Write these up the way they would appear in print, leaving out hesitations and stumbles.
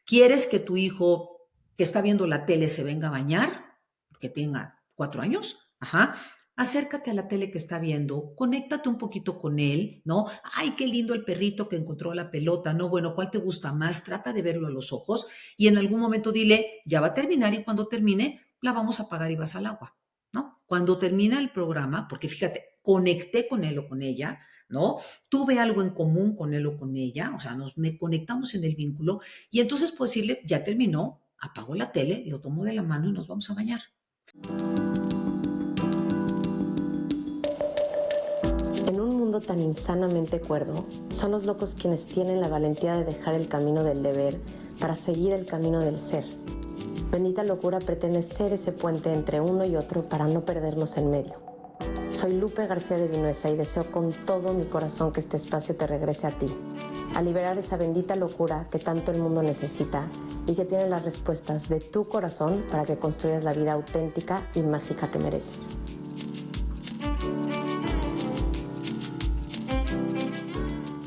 ¿Quieres que tu hijo que está viendo la tele se venga a bañar? Que tenga 4 años. Ajá. Acércate a la tele que está viendo, conéctate un poquito con él, ¿no? Ay, qué lindo el perrito que encontró la pelota, ¿no? Bueno, ¿cuál te gusta más? Trata de verlo a los ojos y en algún momento dile, ya va a terminar y cuando termine, la vamos a apagar y vas al agua, ¿no? Cuando termina el programa, porque fíjate, conecté con él o con ella, ¿no? Tuve algo en común con él o con ella, o sea, me conectamos en el vínculo y entonces puedo decirle, ya terminó, apago la tele, lo tomo de la mano y nos vamos a bañar. En un mundo tan insanamente cuerdo, son los locos quienes tienen la valentía de dejar el camino del deber para seguir el camino del ser. Bendita Locura pretende ser ese puente entre uno y otro para no perdernos en medio. Soy Lupe García de Vinuesa y deseo con todo mi corazón que este espacio te regrese a ti, a liberar esa bendita locura que tanto el mundo necesita y que tiene las respuestas de tu corazón para que construyas la vida auténtica y mágica que mereces.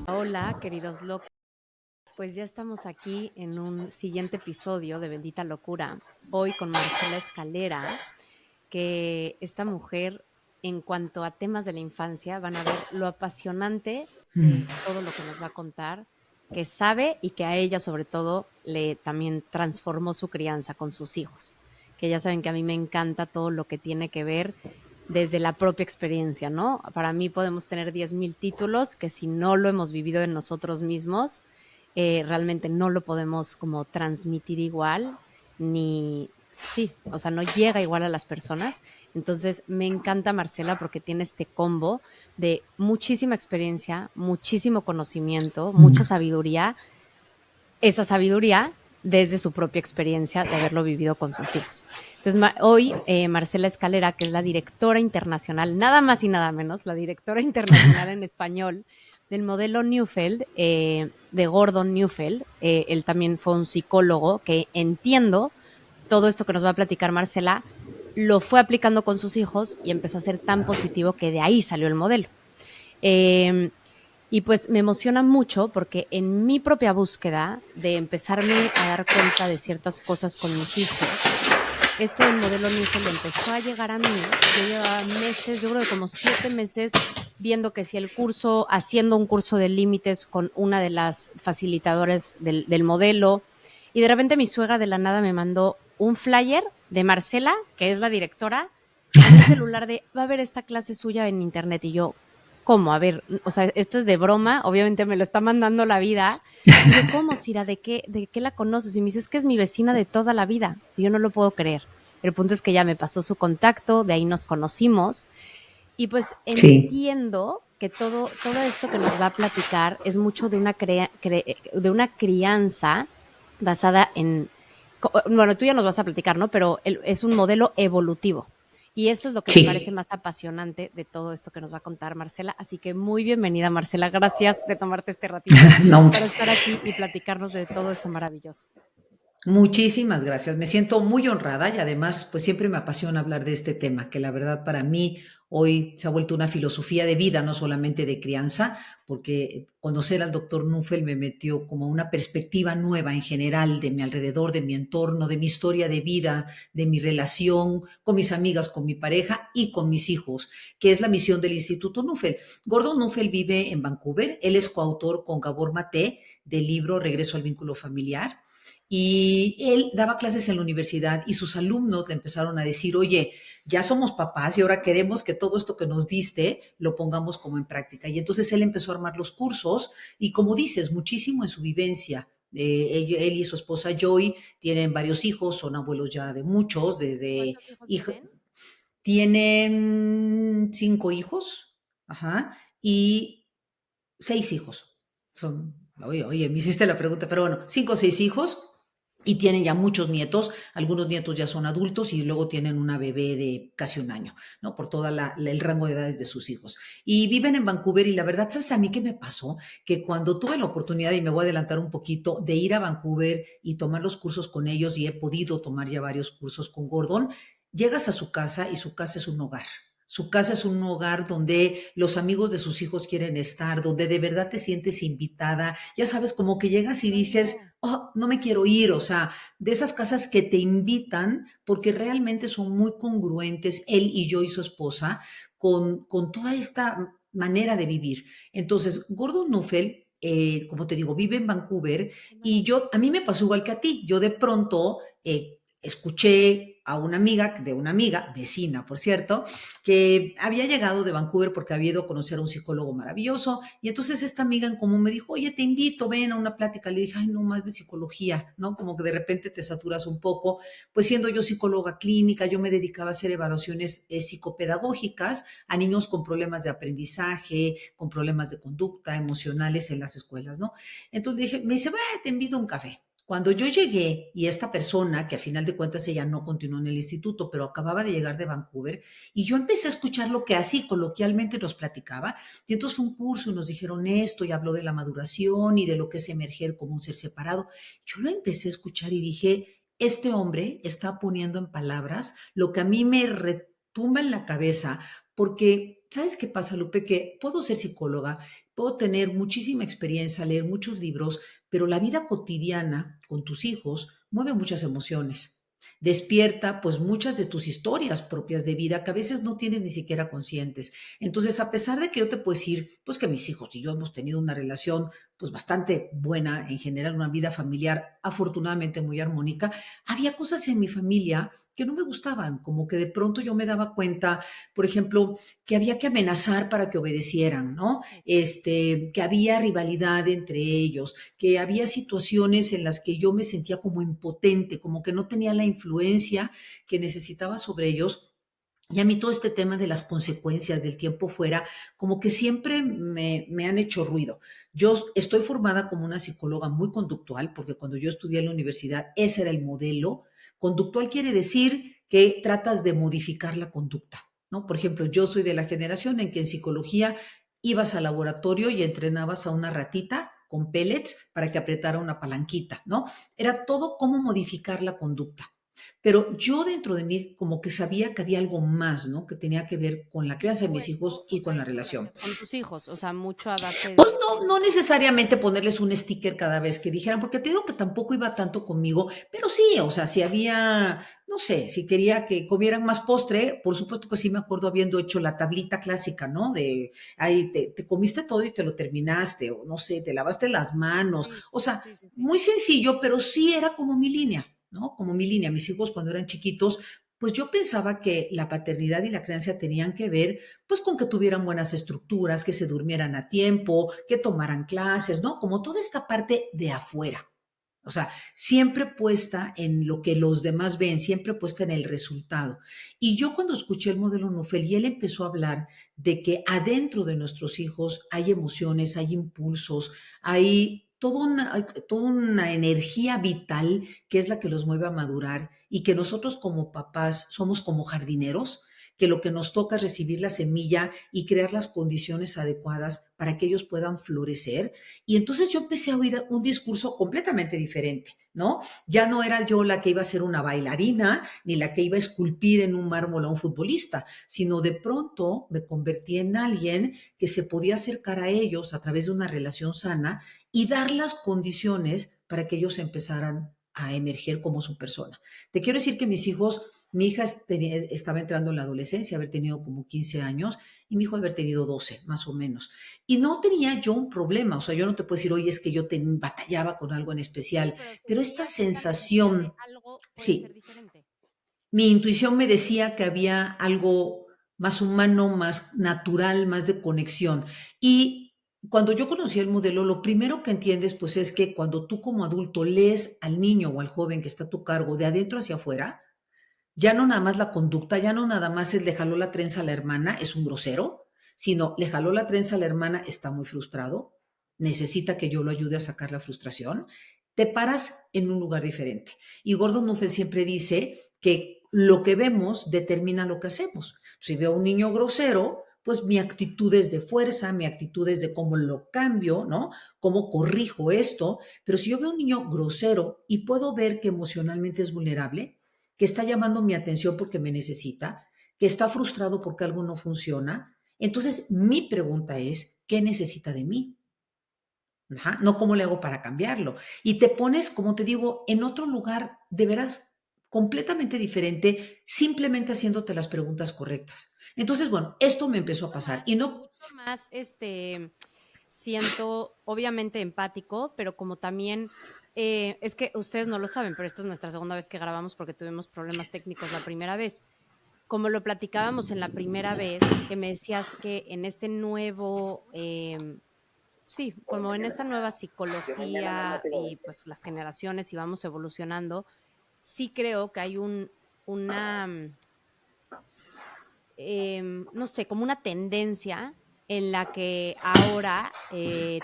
Hola, queridos locos. Pues ya estamos aquí en un siguiente episodio de Bendita Locura, hoy con Marcela Escalera, que esta mujer, en cuanto a temas de la infancia, van a ver lo apasionante de todo lo que nos va a contar, que sabe y que a ella sobre todo le también transformó su crianza con sus hijos, que ya saben que a mí me encanta todo lo que tiene que ver desde la propia experiencia, ¿no? Para mí podemos tener 10,000 títulos que si no lo hemos vivido en nosotros mismos, realmente no lo podemos como transmitir igual, ni, sí, o sea, no llega igual a las personas. Entonces me encanta Marcela porque tiene este combo de muchísima experiencia, muchísimo conocimiento, mucha sabiduría, esa sabiduría desde su propia experiencia de haberlo vivido con sus hijos. Entonces, hoy Marcela Escalera, que es la directora internacional, nada más y nada menos, la directora internacional en español del modelo Neufeld, de Gordon Neufeld. Él también fue un psicólogo que entiendo todo esto que nos va a platicar Marcela, lo fue aplicando con sus hijos y empezó a ser tan positivo que de ahí salió el modelo. Y pues me emociona mucho porque en mi propia búsqueda de empezarme a dar cuenta de ciertas cosas con mis hijos, esto del modelo Neufeld empezó a llegar a mí. Yo llevaba meses, yo creo que como 7 meses, viendo que si el curso, haciendo un curso de límites con una de las facilitadoras del modelo, y de repente mi suegra de la nada me mandó un flyer de Marcela, que es la directora, a mi celular de, va a haber esta clase suya en internet. Y yo, ¿cómo? A ver, o sea, esto es de broma, obviamente me lo está mandando la vida. Y yo, ¿cómo, Cira? ¿De qué la conoces? Y me dice, es que es mi vecina de toda la vida. Y yo no lo puedo creer. El punto es que ya me pasó su contacto, de ahí nos conocimos. Y pues entiendo que todo esto que nos va a platicar es mucho de de una crianza basada en, bueno, tú ya nos vas a platicar, ¿no? Pero es un modelo evolutivo. Y eso es lo que me parece más apasionante de todo esto que nos va a contar Marcela. Así que muy bienvenida, Marcela. Gracias de tomarte este ratito para estar aquí y platicarnos de todo esto maravilloso. Muchísimas gracias. Me siento muy honrada y además, pues siempre me apasiona hablar de este tema, que la verdad para mí hoy se ha vuelto una filosofía de vida, no solamente de crianza, porque conocer al doctor Neufeld me metió como una perspectiva nueva en general de mi alrededor, de mi entorno, de mi historia de vida, de mi relación con mis amigas, con mi pareja y con mis hijos, que es la misión del Instituto Neufeld. Gordon Neufeld vive en Vancouver. Él es coautor con Gabor Maté del libro Regreso al vínculo familiar. Y él daba clases en la universidad y sus alumnos le empezaron a decir, oye, ya somos papás y ahora queremos que todo esto que nos diste lo pongamos como en práctica. Y entonces él empezó a armar los cursos y como dices, muchísimo en su vivencia. Él y su esposa Joy tienen varios hijos, son abuelos ya de muchos, desde... ¿Cuántos hijos tienen? Tienen 5 hijos, ajá, y 6 hijos. Oye, me hiciste la pregunta, pero bueno, 5 o 6 hijos y tienen ya muchos nietos. Algunos nietos ya son adultos y luego tienen una bebé de casi un año, ¿no? Por todo el rango de edades de sus hijos. Y viven en Vancouver y la verdad, ¿sabes a mí qué me pasó? Que cuando tuve la oportunidad, y me voy a adelantar un poquito, de ir a Vancouver y tomar los cursos con ellos, y he podido tomar ya varios cursos con Gordon, llegas a su casa y su casa es un hogar. Su casa es un hogar donde los amigos de sus hijos quieren estar, donde de verdad te sientes invitada. Ya sabes, como que llegas y dices, Bonito. oh, no me quiero ir. O sea, de esas casas que te invitan porque realmente son muy congruentes, él y yo y su esposa, con toda esta manera de vivir. Entonces, Gordon Nuffel, como te digo, vive en Vancouver Qué y maravilla. a mí me pasó igual que a ti. Yo de pronto escuché a una amiga, de una amiga, vecina, por cierto, que había llegado de Vancouver porque había ido a conocer a un psicólogo maravilloso. Y entonces esta amiga en común me dijo, oye, te invito, ven a una plática. Le dije, ay, no, más de psicología, ¿no? Como que de repente te saturas un poco. Pues siendo yo psicóloga clínica, yo me dedicaba a hacer evaluaciones psicopedagógicas a niños con problemas de aprendizaje, con problemas de conducta, emocionales en las escuelas, ¿no? Entonces le dije, me dice, te invito a un café. Cuando yo llegué y esta persona, que a final de cuentas ella no continuó en el instituto, pero acababa de llegar de Vancouver, y yo empecé a escuchar lo que así coloquialmente nos platicaba, y entonces fue un curso y nos dijeron esto, y habló de la maduración y de lo que es emerger como un ser separado. Yo lo empecé a escuchar y dije, este hombre está poniendo en palabras lo que a mí me retumba en la cabeza, porque, ¿sabes qué pasa, Lupe? Que puedo ser psicóloga, puedo tener muchísima experiencia, leer muchos libros, pero la vida cotidiana con tus hijos mueve muchas emociones. Despierta pues muchas de tus historias propias de vida que a veces no tienes ni siquiera conscientes. Entonces, a pesar de que yo te puedo decir, pues que mis hijos y yo hemos tenido una relación pues bastante buena, en general una vida familiar afortunadamente muy armónica, había cosas en mi familia que no me gustaban, como que de pronto yo me daba cuenta, por ejemplo, que había que amenazar para que obedecieran, ¿no? Que había rivalidad entre ellos, que había situaciones en las que yo me sentía como impotente, como que no tenía la influencia que necesitaba sobre ellos. Y a mí todo este tema de las consecuencias del tiempo fuera, como que siempre me han hecho ruido. Yo estoy formada como una psicóloga muy conductual, porque cuando yo estudié en la universidad, ese era el modelo. Conductual quiere decir que tratas de modificar la conducta, ¿no? Por ejemplo, yo soy de la generación en que en psicología ibas al laboratorio y entrenabas a una ratita con pellets para que apretara una palanquita, ¿no? Era todo cómo modificar la conducta. Pero yo dentro de mí como que sabía que había algo más, ¿no? Que tenía que ver con la Y crianza de tú mis hijos eso, o y con sea, la eso lo relación. hacías con tus hijos, o sea, mucho a base Pues de no, no necesariamente ponerles un sticker cada vez que dijeran, porque te digo que tampoco iba tanto conmigo, pero sí, o sea, si había, no sé, si quería que comieran más postre, por supuesto que sí me acuerdo habiendo hecho la tablita clásica, ¿no? De, ahí te comiste todo y te lo terminaste, o no sé, te lavaste las manos, sí, o sea, sí, sí, sí. muy sencillo, pero sí era como mi línea, ¿no? Como mi línea. Mis hijos cuando eran chiquitos, pues yo pensaba que la paternidad y la crianza tenían que ver pues con que tuvieran buenas estructuras, que se durmieran a tiempo, que tomaran clases, ¿no? Como toda esta parte de afuera. O sea, siempre puesta en lo que los demás ven, siempre puesta en el resultado. Y yo cuando escuché el modelo Nufel y él empezó a hablar de que adentro de nuestros hijos hay emociones, hay impulsos, toda una energía vital que es la que los mueve a madurar y que nosotros como papás somos como jardineros, que lo que nos toca es recibir la semilla y crear las condiciones adecuadas para que ellos puedan florecer. Y entonces yo empecé a oír un discurso completamente diferente, ¿no? Ya no era yo la que iba a ser una bailarina, ni la que iba a esculpir en un mármol a un futbolista, sino de pronto me convertí en alguien que se podía acercar a ellos a través de una relación sana y dar las condiciones para que ellos empezaran a emerger como su persona. Te quiero decir que mis hijos, mi hija estaba entrando en la adolescencia, haber tenido como 15 años, y mi hijo haber tenido 12, más o menos. Y no tenía yo un problema, o sea, yo no te puedo decir, oye, es que yo batallaba con algo en Sí, especial, pero pero esta sentías que la energía de sensación, algo puede ser sí, diferente. mi intuición me decía que había algo más humano, más natural, más de conexión. Y cuando yo conocí el modelo, lo primero que entiendes pues es que cuando tú como adulto lees al niño o al joven que está a tu cargo de adentro hacia afuera, ya no nada más la conducta, ya no nada más es le jaló la trenza a la hermana, es un grosero, sino le jaló la trenza a la hermana, está muy frustrado, necesita que yo lo ayude a sacar la frustración, te paras en un lugar diferente. Y Gordon Nuffel siempre dice que lo que vemos determina lo que hacemos. Si veo a un niño grosero, pues mi actitud es de fuerza, mi actitud es de cómo lo cambio, ¿no? Cómo corrijo esto. Pero si yo veo a un niño grosero y puedo ver que emocionalmente es vulnerable, que está llamando mi atención porque me necesita, que está frustrado porque algo no funciona. Entonces, mi pregunta es, ¿qué necesita de mí? Ajá, no cómo le hago para cambiarlo. Y te pones, como te digo, en otro lugar de veras completamente diferente, simplemente haciéndote las preguntas correctas. Entonces, bueno, esto me empezó a pasar y no. Mucho más, siento obviamente empático, pero como también, es que ustedes no lo saben, pero esta es nuestra segunda vez que grabamos porque tuvimos problemas técnicos la primera vez. Como lo platicábamos en la primera vez, que me decías que en este nuevo, sí, como en esta nueva psicología y pues las generaciones y vamos evolucionando, sí creo que hay una, no sé, como una tendencia en la que ahora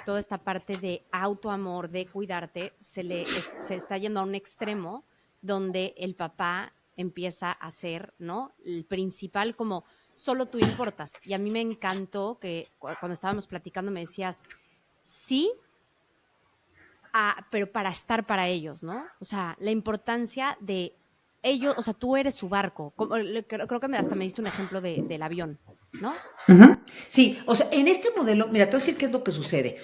toda esta parte de autoamor, de cuidarte, se está yendo a un extremo donde el papá empieza a ser, ¿no? El principal como solo tú importas. Y a mí me encantó que cuando estábamos platicando me decías, sí, pero para estar para ellos, ¿no? O sea, la importancia de ellos, o sea, tú eres su barco. Creo que hasta me diste un ejemplo del avión, ¿no? Ujú. Sí, o sea, en este modelo, mira, te voy a decir qué es lo que sucede.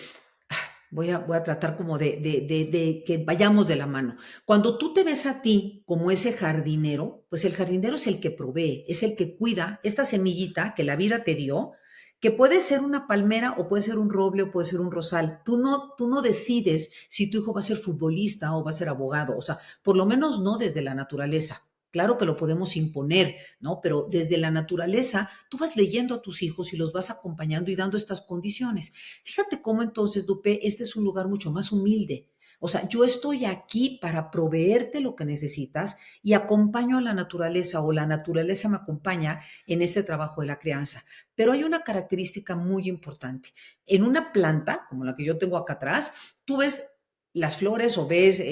Voy a tratar como de que vayamos de la mano. Cuando tú te ves a ti como ese jardinero, pues el jardinero es el que provee, es el que cuida esta semillita que la vida te dio, que puede ser una palmera o puede ser un roble o puede ser un rosal. Tú no decides si tu hijo va a ser futbolista o va a ser abogado, o sea, por lo menos no desde la naturaleza. Claro que lo podemos imponer, ¿no? Pero desde la naturaleza, tú vas leyendo a tus hijos y los vas acompañando y dando estas condiciones. Fíjate cómo entonces, Dupe, este es un lugar mucho más humilde. O sea, yo estoy aquí para proveerte lo que necesitas y acompaño a la naturaleza o la naturaleza me acompaña en este trabajo de la crianza. Pero hay una característica muy importante. En una planta, como la que yo tengo acá atrás, tú ves las flores o ves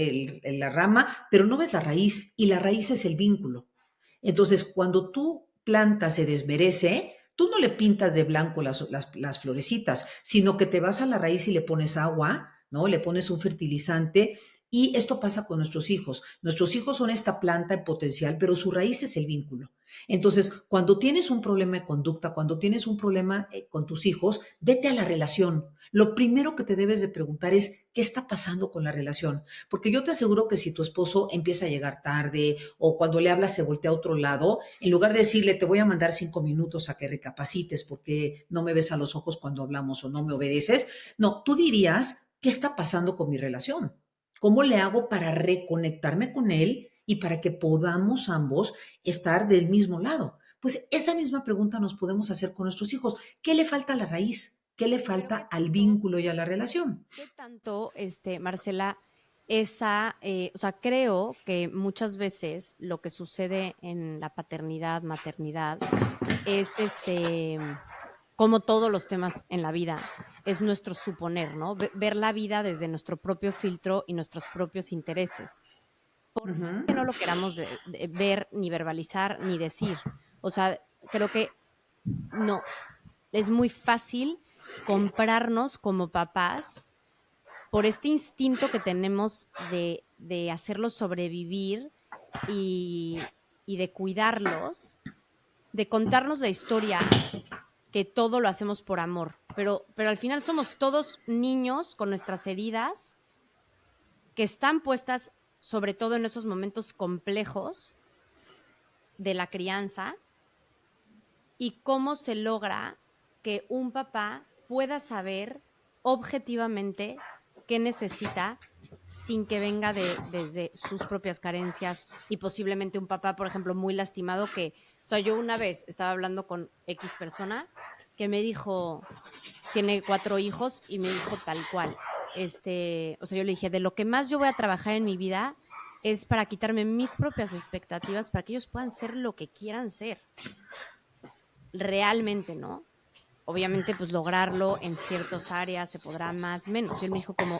la rama, pero no ves la raíz y la raíz es el vínculo. Entonces, cuando tu planta se desmerece, tú no le pintas de blanco las florecitas, sino que te vas a la raíz y le pones agua, ¿no? Le pones un fertilizante y esto pasa con nuestros hijos. Nuestros hijos son esta planta en potencial, pero su raíz es el vínculo. Entonces, cuando tienes un problema de conducta, cuando tienes un problema con tus hijos, vete a la relación. Lo primero que te debes de preguntar es, ¿qué está pasando con la relación? Porque yo te aseguro que si tu esposo empieza a llegar tarde o cuando le hablas se voltea a otro lado, en lugar de decirle, te voy a mandar 5 minutos a que recapacites porque no me ves a los ojos cuando hablamos o no me obedeces, no, tú dirías, ¿qué está pasando con mi relación? ¿Cómo le hago para reconectarme con él y para que podamos ambos estar del mismo lado? Pues esa misma pregunta nos podemos hacer con nuestros hijos. ¿Qué le falta a la raíz? ¿Qué le Pero falta qué al tanto, vínculo y a la relación? qué tanto, Marcela, o sea, creo que muchas veces lo que sucede en la paternidad, maternidad, es como todos los temas en la vida, es nuestro suponer, ¿no? Ver la vida desde nuestro propio filtro y nuestros propios intereses. Por más Ujú. que no lo queramos de ver, ni verbalizar, ni decir. O sea, creo que no, es muy fácil comprarnos como papás por este instinto que tenemos de hacerlos sobrevivir y de cuidarlos, de contarnos la historia, que todo lo hacemos por amor, pero al final somos todos niños con nuestras heridas que están puestas sobre todo en esos momentos complejos de la crianza y cómo se logra que un papá pueda saber objetivamente qué necesita sin que venga desde sus propias carencias y posiblemente un papá, por ejemplo, muy lastimado que, o sea, yo una vez estaba hablando con X persona que me dijo, tiene 4 hijos y me dijo tal cual, o sea, yo le dije, de lo que más yo voy a trabajar en mi vida es para quitarme mis propias expectativas para que ellos puedan ser lo que quieran ser realmente, ¿no? Obviamente, pues lograrlo en ciertas áreas se podrá más, menos. Y él me dijo como,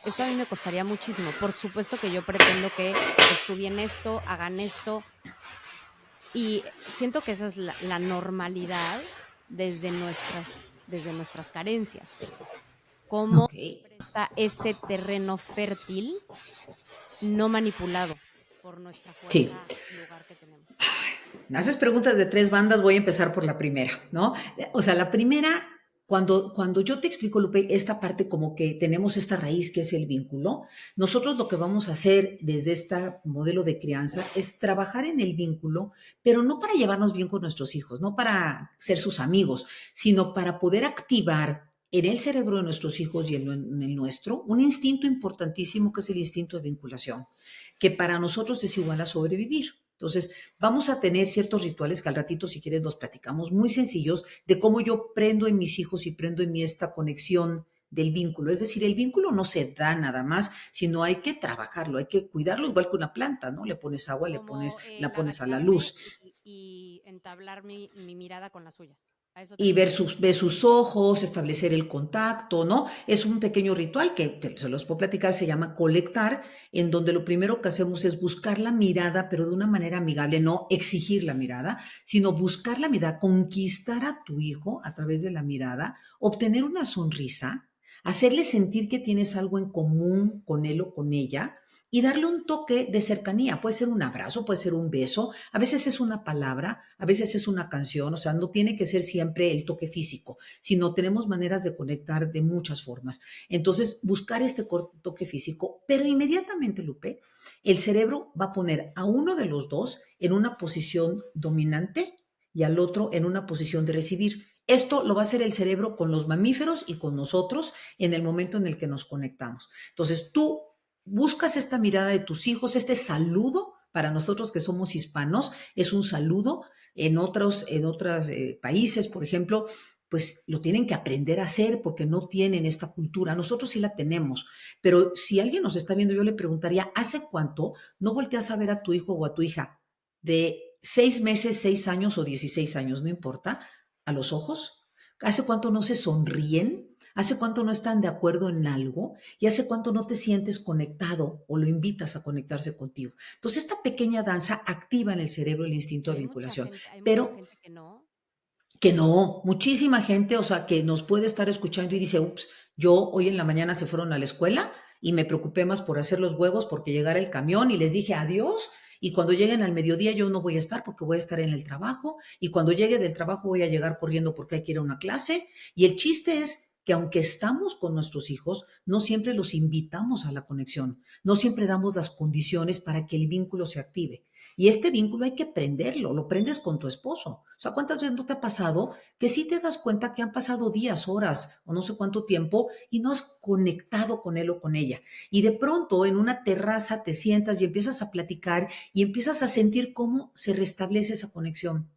esto a mí me costaría muchísimo. Por supuesto que yo pretendo que estudien esto, hagan esto. Y siento que esa es la normalidad desde nuestras carencias. Cómo Ok. está ese terreno fértil no manipulado. por nuestra Sí. fuerza lugar que tenemos. Me haces preguntas de 3 bandas, voy a empezar por la primera, ¿no? O sea, la primera, cuando yo te explico, Lupe, esta parte como que tenemos esta raíz que es el vínculo, nosotros lo que vamos a hacer desde este modelo de crianza es trabajar en el vínculo, pero no para llevarnos bien con nuestros hijos, no para ser sus amigos, sino para poder activar en el cerebro de nuestros hijos y en el nuestro un instinto importantísimo que es el instinto de vinculación, que para nosotros es igual a sobrevivir. Entonces, vamos a tener ciertos rituales que al ratito, si quieres, los platicamos, muy sencillos de cómo yo prendo en mis hijos y prendo en mí esta conexión del vínculo. Es decir, el vínculo no se da nada más, sino hay que trabajarlo, hay que cuidarlo igual que una planta, ¿no? Le pones agua, Como la el pones a la agacharme luz y entablar mi mirada con la suya. ¿A eso te y refieres? ver sus ojos, establecer el contacto, ¿no? Es un pequeño ritual que se los puedo platicar, se llama colectar, en donde lo primero que hacemos es buscar la mirada, pero de una manera amigable, no exigir la mirada, sino buscar la mirada, conquistar a tu hijo a través de la mirada, obtener una sonrisa, hacerle sentir que tienes algo en común con él o con ella y darle un toque de cercanía. Puede ser un abrazo, puede ser un beso, a veces es una palabra, a veces es una canción, o sea, no tiene que ser siempre el toque físico, sino tenemos maneras de conectar de muchas formas. Entonces, buscar este toque físico, pero inmediatamente, Lupe, el cerebro va a poner a uno de los dos en una posición dominante y al otro en una posición de recibir. Esto lo va a hacer el cerebro con los mamíferos y con nosotros en el momento en el que nos conectamos. Entonces, tú buscas esta mirada de tus hijos, este saludo, para nosotros que somos hispanos, es un saludo. En otros países, por ejemplo, pues lo tienen que aprender a hacer porque no tienen esta cultura. Nosotros sí la tenemos, pero si alguien nos está viendo, yo le preguntaría, ¿hace cuánto no volteas a ver a tu hijo o a tu hija de 6 meses, 6 años o 16 años, no importa, a los ojos? ¿Hace cuánto no se sonríen? ¿Hace cuánto no están de acuerdo en algo? ¿Y hace cuánto no te sientes conectado o lo invitas a conectarse contigo? Entonces, esta pequeña danza activa en el cerebro el instinto Y de vinculación, hay mucha pero gente que no. que no, muchísima gente, o sea, que nos puede estar escuchando y dice, ups, yo hoy en la mañana se fueron a la escuela y me preocupé más por hacer los huevos porque llegara el camión y les dije adiós. Y cuando lleguen al mediodía yo no voy a estar porque voy a estar en el trabajo. Y cuando llegue del trabajo voy a llegar corriendo porque hay que ir a una clase. Y el chiste es que aunque estamos con nuestros hijos, no siempre los invitamos a la conexión, no siempre damos las condiciones para que el vínculo se active. Y este vínculo hay que prenderlo, lo prendes con tu esposo. O sea, ¿cuántas veces no te ha pasado que sí te das cuenta que han pasado días, horas o no sé cuánto tiempo y no has conectado con él o con ella? Y de pronto en una terraza te sientas y empiezas a platicar y empiezas a sentir cómo se restablece esa conexión.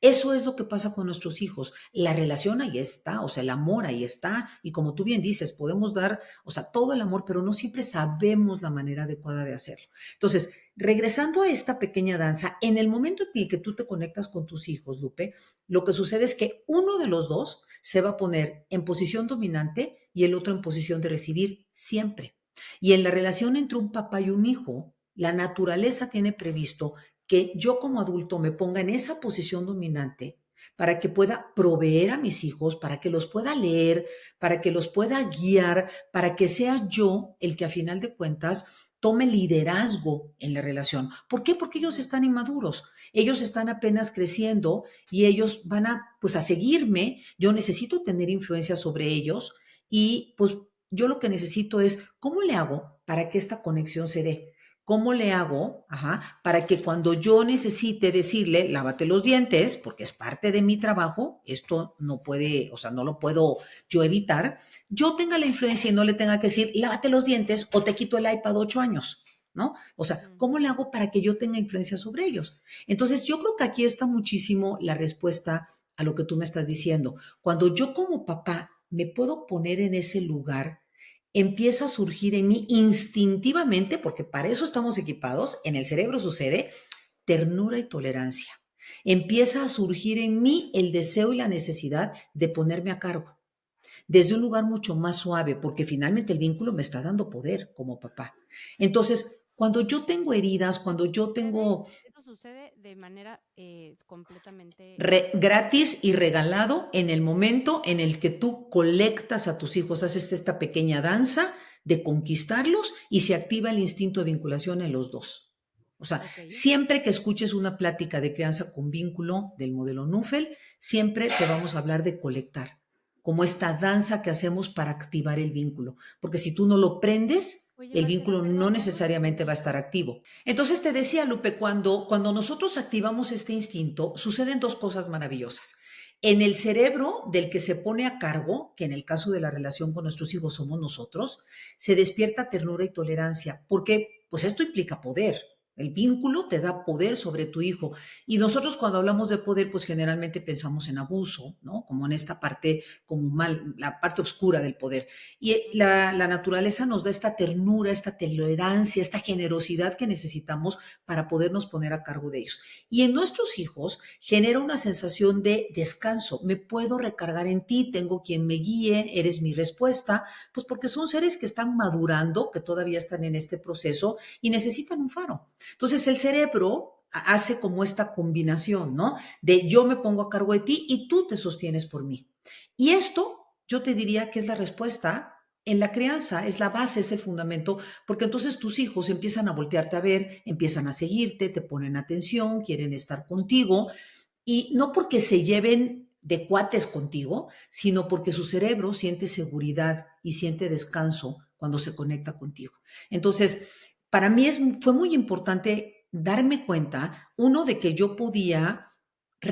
Eso es lo que pasa con nuestros hijos. La relación ahí está, o sea, el amor ahí está. Y como tú bien dices, podemos dar, o sea, todo el amor, pero no siempre sabemos la manera adecuada de hacerlo. Entonces, regresando a esta pequeña danza, en el momento en el que tú te conectas con tus hijos, Lupe, lo que sucede es que uno de los dos se va a poner en posición dominante y el otro en posición de recibir siempre. Y en la relación entre un papá y un hijo, la naturaleza tiene previsto que yo como adulto me ponga en esa posición dominante para que pueda proveer a mis hijos, para que los pueda leer, para que los pueda guiar, para que sea yo el que a final de cuentas tome liderazgo en la relación. ¿Por qué? Porque ellos están inmaduros, ellos están apenas creciendo y ellos van a, pues, a seguirme. Yo necesito tener influencia sobre ellos y pues yo lo que necesito es, ¿cómo le hago para que esta conexión se dé? ¿Cómo le hago? Ajá, para que cuando yo necesite decirle, lávate los dientes, porque es parte de mi trabajo, esto no puede, o sea, no lo puedo yo evitar, yo tenga la influencia y no le tenga que decir, lávate los dientes o te quito el iPad 8 años, ¿no? O sea, ¿cómo le hago para que yo tenga influencia sobre ellos? Entonces, yo creo que aquí está muchísimo la respuesta a lo que tú me estás diciendo. Cuando yo como papá me puedo poner en ese lugar, empieza a surgir en mí instintivamente, porque para eso estamos equipados, en el cerebro sucede ternura y tolerancia. Empieza a surgir en mí el deseo y la necesidad de ponerme a cargo, desde un lugar mucho más suave, porque finalmente el vínculo me está dando poder como papá. Entonces, cuando yo tengo heridas, cuando yo tengo Eso sucede de manera completamente gratis y regalado en el momento en el que tú colectas a tus hijos, haces esta pequeña danza de conquistarlos y se activa el instinto de vinculación en los dos. O sea, Ok. siempre que escuches una plática de crianza con vínculo del modelo Nuffel, siempre te vamos a hablar de colectar, como esta danza que hacemos para activar el vínculo. Porque si tú no lo prendes, Oye, el Marcela, vínculo no perdón, ¿cómo se necesariamente va a estar activo. Entonces te decía, Lupe, cuando nosotros activamos este instinto, suceden dos cosas maravillosas. En el cerebro del que se pone a cargo, que en el caso de la relación con nuestros hijos somos nosotros, se despierta ternura y tolerancia, porque pues esto implica poder. El vínculo te da poder sobre tu hijo. Y nosotros cuando hablamos de poder, pues generalmente pensamos en abuso, ¿no? Como en esta parte, como mal, la parte oscura del poder. Y la naturaleza nos da esta ternura, esta tolerancia, esta generosidad que necesitamos para podernos poner a cargo de ellos. Y en nuestros hijos genera una sensación de descanso. Me puedo recargar en ti, tengo quien me guíe, eres mi respuesta, pues porque son seres que están madurando, que todavía están en este proceso y necesitan un faro. Entonces el cerebro hace como esta combinación, ¿no? De yo me pongo a cargo de ti y tú te sostienes por mí. Y esto yo te diría que es la respuesta en la crianza, es la base, es el fundamento, porque entonces tus hijos empiezan a voltearte a ver, empiezan a seguirte, te ponen atención, quieren estar contigo, y no porque se lleven de cuates contigo, sino porque su cerebro siente seguridad y siente descanso cuando se conecta contigo. Entonces, para mí fue muy importante darme cuenta, uno, de que yo podía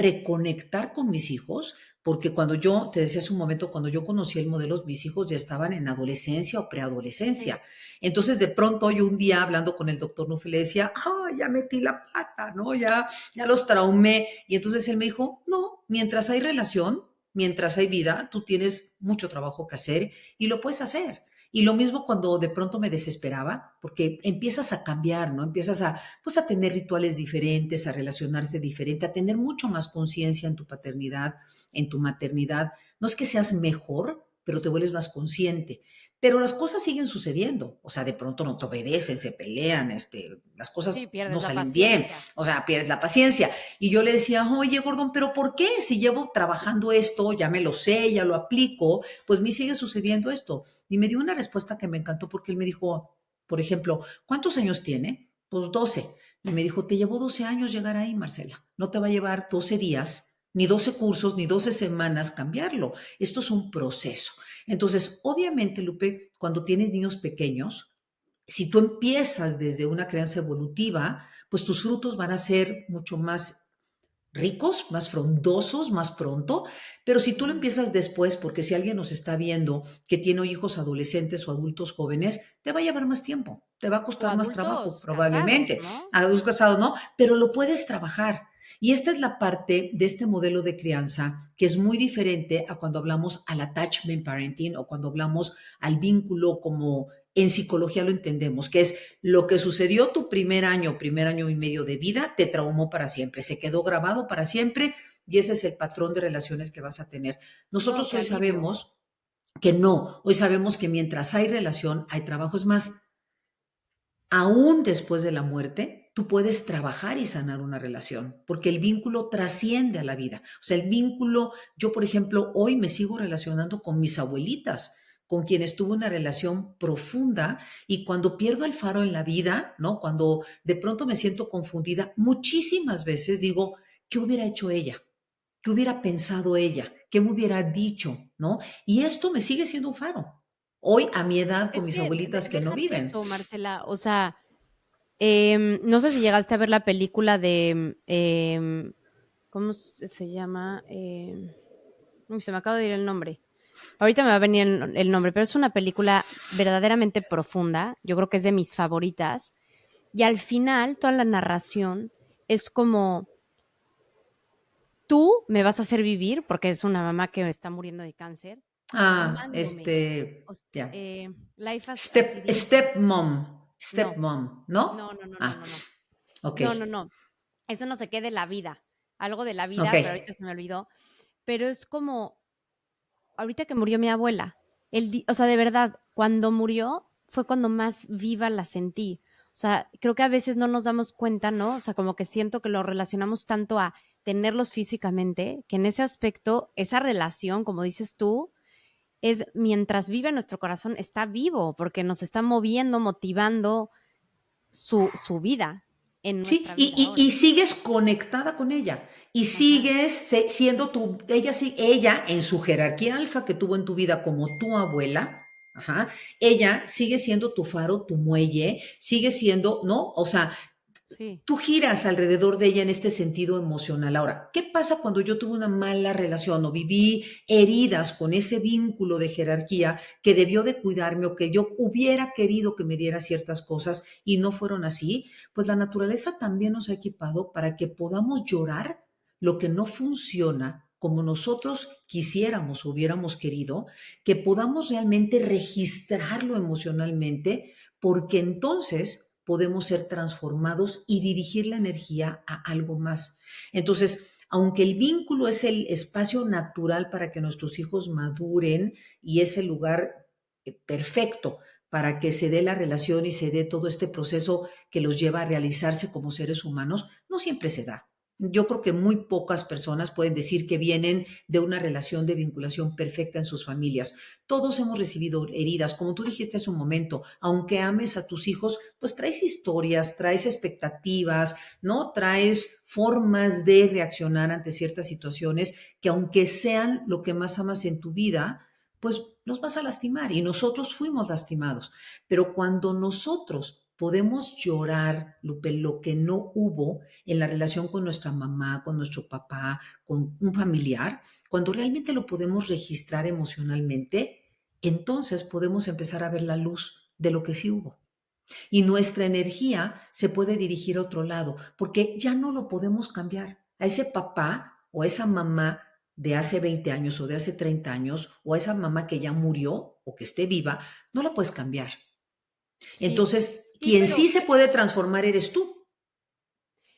reconectar con mis hijos, porque cuando yo, te decía hace un momento, cuando yo conocí el modelo, mis hijos ya estaban en adolescencia o Sí. preadolescencia. Entonces, de pronto, yo un día hablando con el doctor Nufi le decía, ya metí la pata, ¿no? Ya los traumé. Y entonces él me dijo, no, mientras hay relación, mientras hay vida, tú tienes mucho trabajo que hacer y lo puedes hacer. Y lo mismo cuando de pronto me desesperaba, porque empiezas a cambiar, ¿no? Empiezas pues a tener rituales diferentes, a relacionarse diferente, a tener mucho más conciencia en tu paternidad, en tu maternidad. No es que seas mejor, pero te vuelves más consciente. Pero las cosas siguen sucediendo, o sea, de pronto no te obedecen, se pelean, las Sí, cosas pierdes no la salen bien, paciencia. o sea, pierdes la paciencia. Y yo le decía, oye, Gordon, ¿pero por qué? Si llevo trabajando esto, ya me lo sé, ya lo aplico, pues me sigue sucediendo esto. Y me dio una respuesta que me encantó porque él me dijo, por ejemplo, ¿cuántos años tiene? Pues 12. Y me dijo, te llevó 12 años llegar ahí, Marcela. No te va a llevar 12 días, ni 12 cursos, ni 12 semanas cambiarlo. Esto es un proceso. Entonces, obviamente, Lupe, cuando tienes niños pequeños, si tú empiezas desde una crianza evolutiva, pues tus frutos van a ser mucho más ricos, más frondosos, más pronto, pero si tú lo Ujú. empiezas después, porque si alguien nos está viendo que tiene hijos adolescentes o adultos jóvenes, te va a llevar más tiempo, te va a O costar más trabajo, adultos casados, probablemente, ¿no? adultos casados no, pero lo puedes trabajar. Y esta es la parte de este modelo de crianza que es muy diferente a cuando hablamos al attachment parenting o cuando hablamos al vínculo como en psicología lo entendemos, que es lo que sucedió tu primer año y medio de vida, te traumó para siempre, se quedó grabado para siempre y ese es el patrón de relaciones que vas a tener. No, Nosotros qué hoy alivio. sabemos que no, hoy sabemos que mientras hay relación, hay trabajo. Es más, aún después de la muerte, tú puedes trabajar y sanar una relación, porque el vínculo trasciende a la vida. O sea, el vínculo, yo por ejemplo, hoy me sigo relacionando con mis abuelitas, con quienes tuve una relación profunda y cuando pierdo el faro en la vida, ¿no? Cuando de pronto me siento confundida, muchísimas veces digo, ¿qué hubiera hecho ella? ¿Qué hubiera pensado ella? ¿Qué me hubiera dicho? ¿No? Y esto me sigue siendo un faro. Hoy, a mi edad, con Es mis que abuelitas que no déjate viven. eso, Marcela. O sea, no sé si llegaste a ver la película de, ¿cómo se llama? Uy, se me acaba de ir el nombre. Ahorita me va a venir el nombre, pero es una película verdaderamente profunda. Yo creo que es de mis favoritas. Y al final, toda la narración es como, tú me vas a hacer vivir, porque es una mamá que está muriendo de cáncer, Ah, amándome. O ya. Life as it is. Step No, mom, no, ¿no? no, no, no, Ah, no, no. ok, No, no, no. Eso no sé qué de la vida. Algo de la ok. vida, pero ahorita se me olvidó. Pero es como, ahorita que murió mi abuela, o sea, de verdad, cuando murió fue cuando más viva la sentí. O sea, creo que a veces no nos damos cuenta, ¿no? O sea, como que siento que lo relacionamos tanto a tenerlos físicamente, que en ese aspecto, esa relación, como dices tú, es mientras vive nuestro corazón, está vivo, porque nos está moviendo, motivando su vida. en Sí, nuestra vida y ahora. sigues conectada con ella y Ajá, sigues siendo tu, ella en su jerarquía alfa que tuvo en tu vida como tu abuela, ajá, ella sigue siendo tu faro, tu muelle, sigue siendo, ¿no? O sea, sí, tú giras alrededor de ella en este sentido emocional. Ahora, ¿qué pasa cuando yo tuve una mala relación o viví heridas con ese vínculo de jerarquía que debió de cuidarme o que yo hubiera querido que me diera ciertas cosas y no fueron así? Pues la naturaleza también nos ha equipado para que podamos llorar lo que no funciona como nosotros quisiéramos o hubiéramos querido, que podamos realmente registrarlo emocionalmente, porque entonces podemos ser transformados y dirigir la energía a algo más. Entonces, aunque el vínculo es el espacio natural para que nuestros hijos maduren y es el lugar perfecto para que se dé la relación y se dé todo este proceso que los lleva a realizarse como seres humanos, no siempre se da. Yo creo que muy pocas personas pueden decir que vienen de una relación de vinculación perfecta en sus familias. Todos hemos recibido heridas, como tú dijiste hace un momento, aunque ames a tus hijos, pues traes historias, traes expectativas, ¿no? Traes formas de reaccionar ante ciertas situaciones que aunque sean lo que más amas en tu vida, pues los vas a lastimar y nosotros fuimos lastimados. Pero cuando nosotros podemos llorar, Lupe, lo que no hubo en la relación con nuestra mamá, con nuestro papá, con un familiar, cuando realmente lo podemos registrar emocionalmente, entonces podemos empezar a ver la luz de lo que sí hubo. Y nuestra energía se puede dirigir a otro lado, porque ya no lo podemos cambiar. A ese papá o a esa mamá de hace 20 años o de hace 30 años, o a esa mamá que ya murió o que esté viva, no la puedes cambiar. sí, Entonces, sí, quien sí se puede transformar eres tú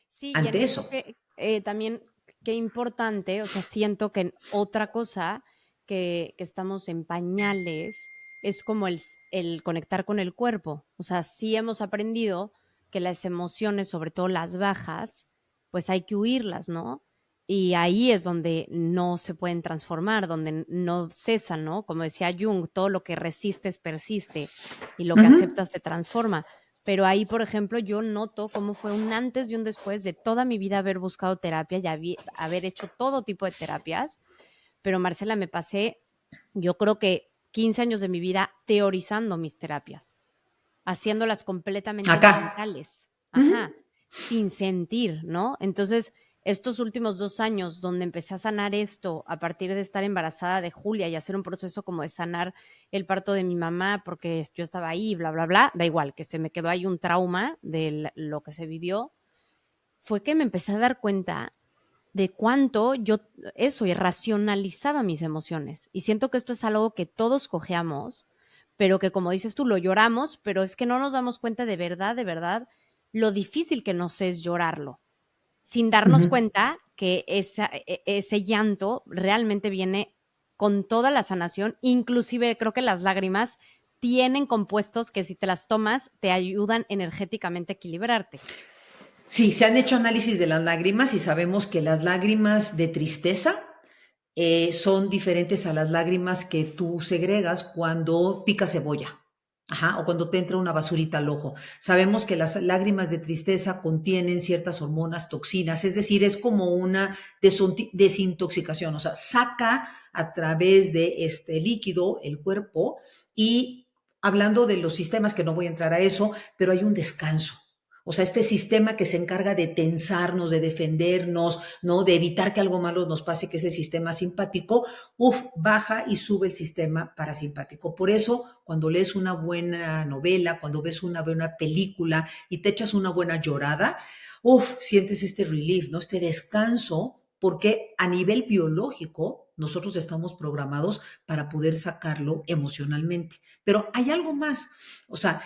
sí, y en ante eso eso. también, qué importante, o sea, siento que otra cosa que estamos en pañales es como el conectar con el cuerpo. O sea, sí hemos aprendido que las emociones, sobre todo las bajas, pues hay que huirlas, ¿no? Y ahí es donde no se pueden transformar, donde no cesan, ¿no? Como decía Jung, todo lo que resistes persiste y lo Uh que -huh. aceptas te transforma. Pero ahí, por ejemplo, yo noto cómo fue un antes y un después de toda mi vida haber buscado terapia y haber hecho todo tipo de terapias. Pero Marcela, me pasé, yo creo que 15 años de mi vida teorizando mis terapias, haciéndolas completamente Acá. mentales, Uh -huh. ajá, sin sentir, ¿no? Entonces, estos últimos 2 años donde empecé a sanar esto a partir de estar embarazada de Julia y hacer un proceso como de sanar el parto de mi mamá porque yo estaba ahí, bla, bla, bla, da igual, que se me quedó ahí un trauma de lo que se vivió, fue que me empecé a dar cuenta de cuánto yo eso irracionalizaba mis emociones. Y siento que esto es algo que todos cojeamos, pero que como dices tú, lo lloramos, pero es que no nos damos cuenta de verdad, lo difícil que nos es llorarlo, sin Uh darnos -huh. cuenta que ese llanto realmente viene con toda la sanación, inclusive creo que las lágrimas tienen compuestos que si te las tomas te ayudan energéticamente a equilibrarte. Sí, se han hecho análisis de las lágrimas y sabemos que las lágrimas de tristeza son diferentes a las lágrimas que tú segregas cuando picas cebolla. Ajá, o cuando te entra una basurita al ojo. Sabemos que las lágrimas de tristeza contienen ciertas hormonas, toxinas, es decir, es como una desintoxicación, o sea, saca a través de este líquido el cuerpo y hablando de los sistemas, que no voy a entrar a eso, pero hay un descanso. O sea, este sistema que se encarga de tensarnos, de defendernos, ¿no? De evitar que algo malo nos pase, que es el sistema simpático, baja y sube el sistema parasimpático. Por eso, cuando lees una buena novela, cuando ves una buena película y te echas una buena llorada, sientes este relief, ¿no? Este descanso, porque a nivel biológico nosotros estamos programados para poder sacarlo emocionalmente. Pero hay algo más, o sea,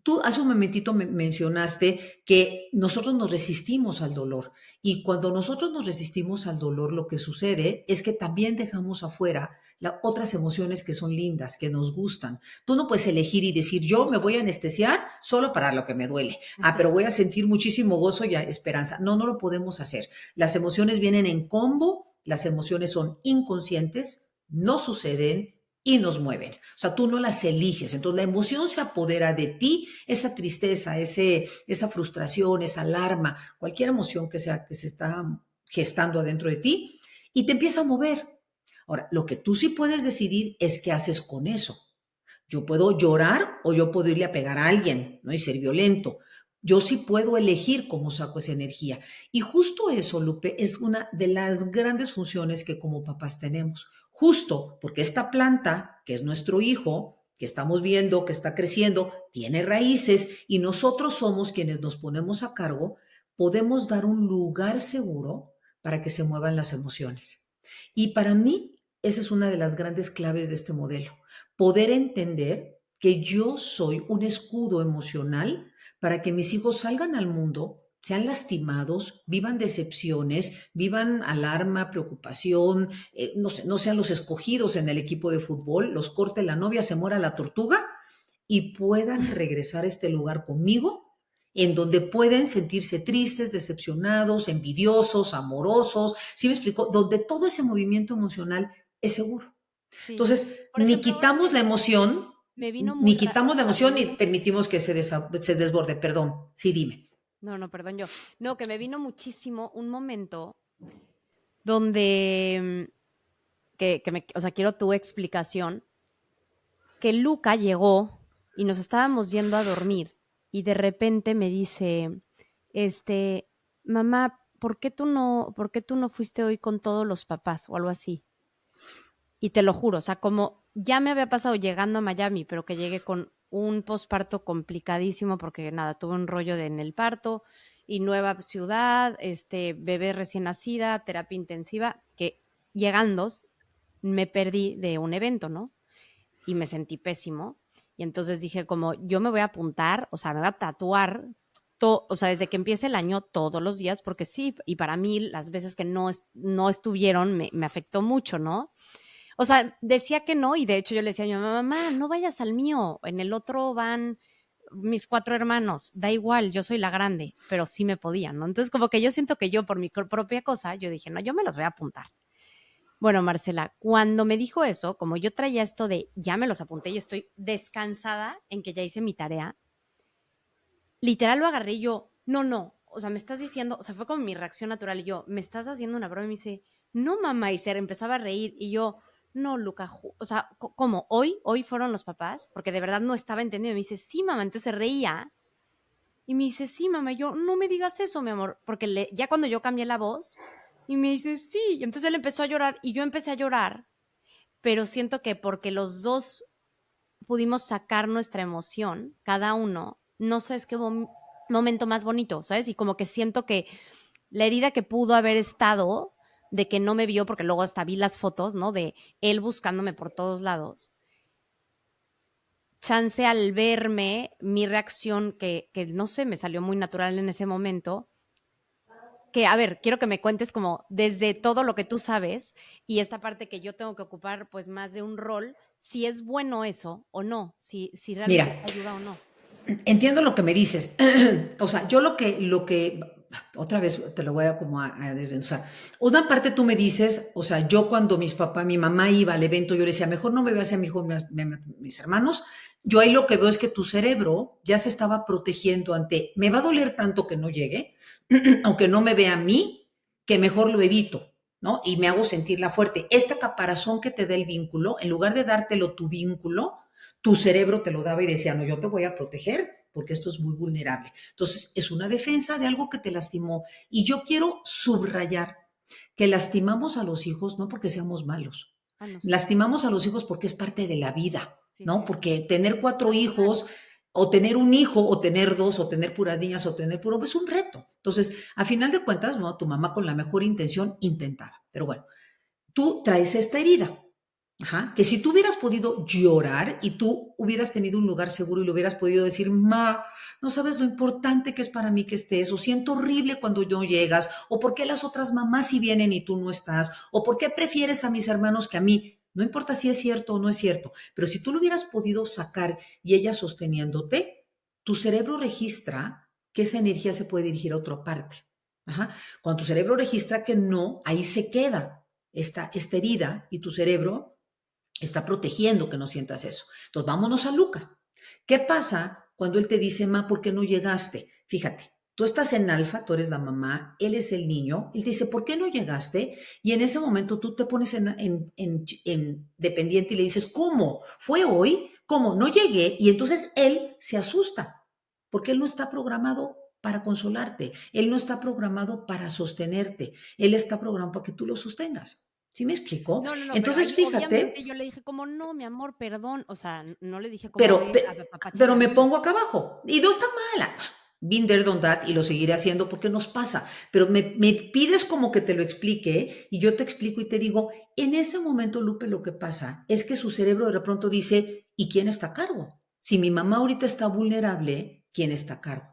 tú hace un momentito mencionaste que nosotros nos resistimos al dolor y cuando nosotros nos resistimos al dolor, lo que sucede es que también dejamos afuera otras emociones que son lindas, que nos gustan. Tú no puedes elegir y decir, yo me Justo, voy a anestesiar solo para lo que me duele. Pero exacto. voy a sentir muchísimo gozo y esperanza. No, no lo podemos hacer. Las emociones vienen en combo, las emociones son inconscientes, no suceden y nos mueven. O sea, tú no las eliges. Entonces la emoción se apodera de ti, esa tristeza, esa frustración, esa alarma, cualquier emoción que sea que se está gestando adentro de ti y te empieza a mover. Ahora, lo que tú sí puedes decidir es qué haces con eso. Yo puedo llorar o yo puedo irle a pegar a alguien, ¿no? Y ser violento. Yo sí puedo elegir cómo saco esa energía. Y justo eso, Lupe, es una de las grandes funciones que como papás tenemos. Justo porque esta planta, que es nuestro hijo, que estamos viendo, que está creciendo, tiene raíces y nosotros somos quienes nos ponemos a cargo, podemos dar un lugar seguro para que se muevan las emociones. Y para mí, esa es una de las grandes claves de este modelo, poder entender que yo soy un escudo emocional para que mis hijos salgan al mundo, sean lastimados, vivan decepciones, vivan alarma, preocupación, no, no sean los escogidos en el equipo de fútbol, los corte la novia, se muera la tortuga y puedan regresar a este lugar conmigo en donde pueden sentirse tristes, decepcionados, envidiosos, amorosos, ¿sí me explico? Donde todo ese movimiento emocional es seguro. Sí. Entonces, Por ejemplo, ahora me vino muy, ni quitamos la emoción, ni rapidísimo. permitimos que se desborde. Perdón, sí, dime. No, no, perdón yo. No, que me vino muchísimo un momento donde, o sea, quiero tu explicación, que Luca llegó y nos estábamos yendo a dormir y de repente me dice, mamá, por qué tú no fuiste hoy con todos los papás o algo así? Y te lo juro, o sea, como ya me había pasado llegando a Miami, pero que llegué con un posparto complicadísimo porque nada, tuve un rollo en el parto y nueva ciudad, bebé recién nacida, terapia intensiva, que llegando me perdí de un evento, ¿no? Y me sentí pésimo. Y entonces dije como, yo me voy a apuntar, o sea, me voy a tatuar, o sea, desde que empiece el año todos los días, porque sí, y para mí las veces que no estuvieron me afectó mucho, ¿no? O sea, decía que no y de hecho yo le decía a mi mamá, no vayas al mío, en el otro van mis 4 hermanos, da igual, yo soy la grande, pero sí me podían, ¿no? Entonces como que yo siento que yo por mi propia cosa, yo dije, no, yo me los voy a apuntar. Bueno, Marcela, cuando me dijo eso, como yo traía esto de ya me los apunté y estoy descansada en que ya hice mi tarea, literal lo agarré y yo, no, no, o sea, me estás diciendo, o sea, fue como mi reacción natural y yo, me estás haciendo una broma y me dice, no, mamá, y se empezaba a reír y yo, no, Luca, o sea, ¿cómo? ¿Hoy fueron los papás? Porque de verdad no estaba entendiendo. Y me dice, sí, mamá, entonces se reía y me dice, sí, mamá, y yo, no me digas eso, mi amor, porque ya cuando yo cambié la voz y me dice, sí, y entonces él empezó a llorar y yo empecé a llorar, pero siento que porque los dos pudimos sacar nuestra emoción, cada uno, no sé, es que momento más bonito, ¿sabes? Y como que siento que la herida que pudo haber estado de que no me vio, porque luego hasta vi las fotos, ¿no? De él buscándome por todos lados. Chance al verme, mi reacción, que no sé, me salió muy natural en ese momento, que, a ver, quiero que me cuentes como desde todo lo que tú sabes y esta parte que yo tengo que ocupar pues más de un rol, si es bueno eso o no, si realmente Mira, te ayuda o no. entiendo lo que me dices. O sea, yo otra vez te lo voy a como a desmenuzar. Una parte tú me dices, o sea, yo cuando mi mamá iba al evento, yo le decía, mejor no me veas a mi hijo, mis hermanos. Yo ahí lo que veo es que tu cerebro ya se estaba protegiendo ante, me va a doler tanto que no llegue, aunque no me vea a mí, que mejor lo evito, ¿no? Y me hago sentirla fuerte. Esta caparazón que te da el vínculo, en lugar de dártelo tu vínculo, tu cerebro te lo daba y decía, no, yo te voy a proteger porque esto es muy vulnerable. Entonces, es una defensa de algo que te lastimó. Y yo quiero subrayar que lastimamos a los hijos no porque seamos malos. Ah, no, sí, Lastimamos a los hijos porque es parte de la vida, sí, ¿no? sí, sí. Porque tener 4 hijos o tener un hijo o tener 2 o tener puras niñas o tener puro, es un reto. Entonces, a final de cuentas, ¿no? Tu mamá con la mejor intención intentaba. Pero bueno, tú traes esta herida. Ajá, que si tú hubieras podido llorar y tú hubieras tenido un lugar seguro y le hubieras podido decir, ma, no sabes lo importante que es para mí que estés, o siento horrible cuando no llegas, o por qué las otras mamás sí vienen y tú no estás, o por qué prefieres a mis hermanos que a mí, no importa si es cierto o no es cierto, pero si tú lo hubieras podido sacar y ella sosteniéndote, tu cerebro registra que esa energía se puede dirigir a otra parte. Ajá. Cuando tu cerebro registra que no, ahí se queda esta herida y tu cerebro Está protegiendo que no sientas eso. Entonces, vámonos a Lucas. ¿Qué pasa cuando él te dice, ma, ¿por qué no llegaste? Fíjate, tú estás en alfa, tú eres la mamá, él es el niño, él te dice, ¿por qué no llegaste? Y en ese momento tú te pones en dependiente y le dices, ¿cómo? ¿Fue hoy? ¿Cómo? No llegué. Y entonces él se asusta, porque él no está programado para consolarte, él no está programado para sostenerte, él está programado para que tú lo sostengas. ¿Sí me explico? No, pero Entonces, ahí obviamente fíjate, yo le dije como, no, mi amor, perdón, o sea, no le dije como, a pero, ver, pe- apapáchame pero a me mí. pongo acá abajo y no está mala. Been there, done that, y lo seguiré haciendo porque nos pasa. Pero me pides como que te lo explique y yo te explico y te digo, en ese momento, Lupe, lo que pasa es que su cerebro de pronto dice, ¿y quién está a cargo? Si mi mamá ahorita está vulnerable, ¿quién está a cargo?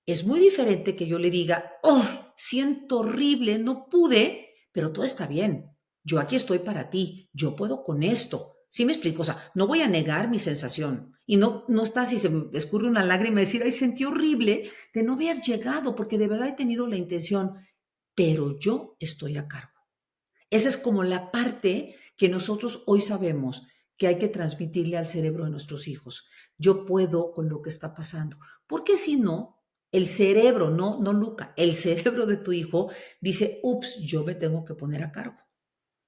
Es muy diferente que yo le diga, oh, siento horrible, no pude, pero todo está bien. Yo aquí estoy para ti, yo puedo con esto. ¿Sí me explico? O sea, no voy a negar mi sensación. Y no está si se me escurre una lágrima y decir, ay, sentí horrible de no haber llegado, porque de verdad he tenido la intención, pero yo estoy a cargo. Esa es como la parte que nosotros hoy sabemos que hay que transmitirle al cerebro de nuestros hijos. Yo puedo con lo que está pasando. Porque si no, el cerebro, no Luca, el cerebro de tu hijo dice, ups, yo me tengo que poner a cargo.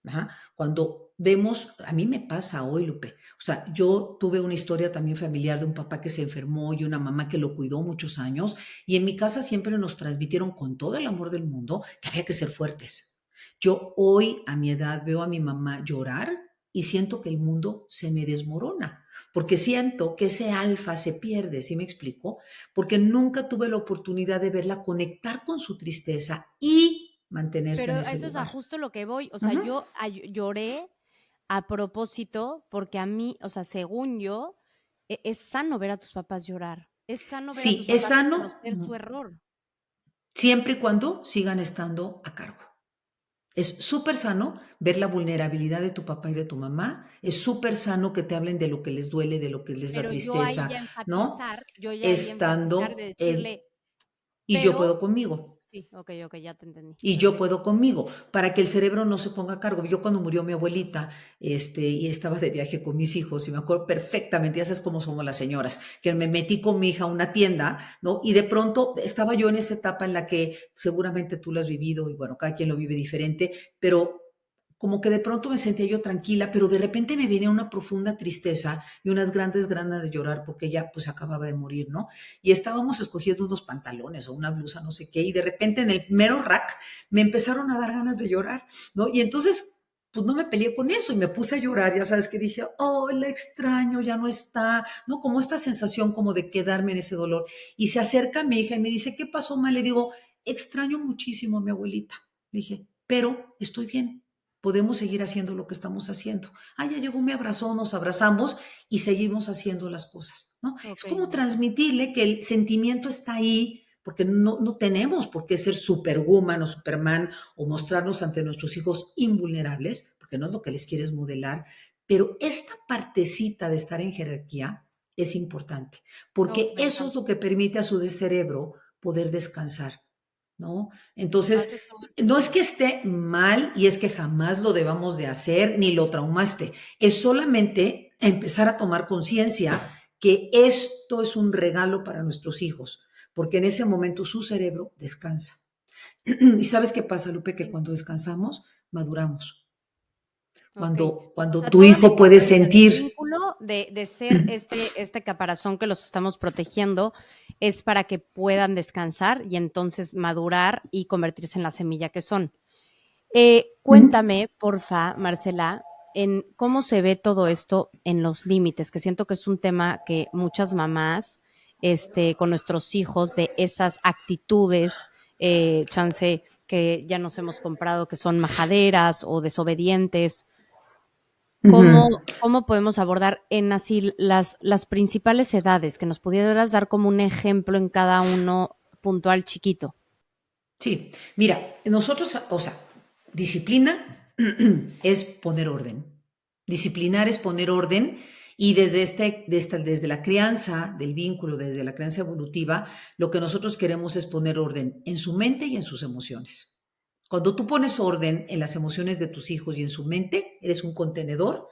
Ajá. Cuando vemos, a mí me pasa hoy, Lupe. O sea, yo tuve una historia también familiar de un papá que se enfermó y una mamá que lo cuidó muchos años. Y en mi casa siempre nos transmitieron con todo el amor del mundo que había que ser fuertes. Yo hoy, a mi edad, veo a mi mamá llorar y siento que el mundo se me desmorona. Porque siento que ese alfa se pierde, ¿sí me explico? Porque nunca tuve la oportunidad de verla conectar con su tristeza y mantenerse en Pero ese eso es a lugar. justo lo que voy, o sea, Ujú. yo lloré a propósito porque a mí, o sea, según yo, es sano ver a tus papás llorar, es sano ver a Sí, tus es papás sano reconocer su error. siempre y cuando sigan estando a cargo. Es súper sano ver la vulnerabilidad de tu papá y de tu mamá. Es súper sano que te hablen de lo que les duele, de lo que les da Pero yo ahí tristeza, ya ¿no? enfatizar, de Estando decirle, y yo pero puedo conmigo. sí, ok, ya te entendí, Y yo perfecto. puedo conmigo, para que el cerebro no se ponga a cargo. Yo cuando murió mi abuelita, y estaba de viaje con mis hijos, y me acuerdo perfectamente, ya sabes cómo somos las señoras, que me metí con mi hija a una tienda, ¿no? Y de pronto estaba yo en esa etapa en la que seguramente tú la has vivido, y bueno, cada quien lo vive diferente, pero como que de pronto me sentía yo tranquila, pero de repente me venía una profunda tristeza y unas grandes ganas de llorar porque ella pues acababa de morir, ¿no? Y estábamos escogiendo unos pantalones o una blusa, no sé qué, y de repente en el mero rack me empezaron a dar ganas de llorar, ¿no? Y entonces, pues no me peleé con eso y me puse a llorar, ya sabes que dije, oh, la extraño, ya no está, ¿no? Como esta sensación como de quedarme en ese dolor. Y se acerca mi hija y me dice, ¿qué pasó, ma? Le digo, extraño muchísimo a mi abuelita. Le dije, pero estoy bien, podemos seguir haciendo lo que estamos haciendo. Ah, ya llegó, me abrazó, nos abrazamos y seguimos haciendo las cosas, ¿no? Es Ok, como transmitirle que el sentimiento está ahí, porque no tenemos por qué ser superwoman o superman o mostrarnos ante nuestros hijos invulnerables, porque no es lo que les quieres modelar, pero esta partecita de estar en jerarquía es importante, uf, porque me eso es encanta, lo que permite a su cerebro poder descansar, ¿no? Entonces, hace todo el no es sentido. que esté mal y es que jamás lo debamos de hacer ni lo traumaste, es solamente empezar a tomar conciencia que esto es un regalo para nuestros hijos, porque en ese momento su cerebro descansa. ¿Y sabes qué pasa, Lupe? Que Sí, cuando descansamos, maduramos. ok. O Cuando sea, tu todo en hijo puede ecuación del sentir, vínculo de ser este caparazón que los estamos protegiendo es para que puedan descansar y entonces madurar y convertirse en la semilla que son. Cuéntame, porfa, Marcela, en cómo se ve todo esto en los límites, que siento que es un tema que muchas mamás, con nuestros hijos, de esas actitudes, chance que ya nos hemos comprado, que son majaderas o desobedientes, ¿cómo podemos abordar en así las principales edades? Que nos pudieras dar como un ejemplo en cada uno puntual chiquito. sí, mira, nosotros, o sea, disciplina es poner orden. Disciplinar es poner orden y desde la crianza, del vínculo, desde la crianza evolutiva, lo que nosotros queremos es poner orden en su mente y en sus emociones. Cuando tú pones orden en las emociones de tus hijos y en su mente, eres un contenedor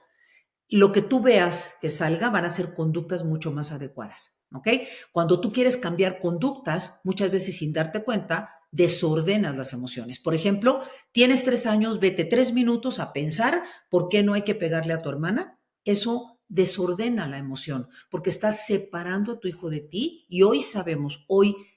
lo que tú veas que salga van a ser conductas mucho más adecuadas, ¿ok? Cuando tú quieres cambiar conductas, muchas veces sin darte cuenta, desordenas las emociones. Por ejemplo, tienes 3 años, vete 3 minutos a pensar por qué no hay que pegarle a tu hermana. Eso desordena la emoción, porque estás separando a tu hijo de ti y hoy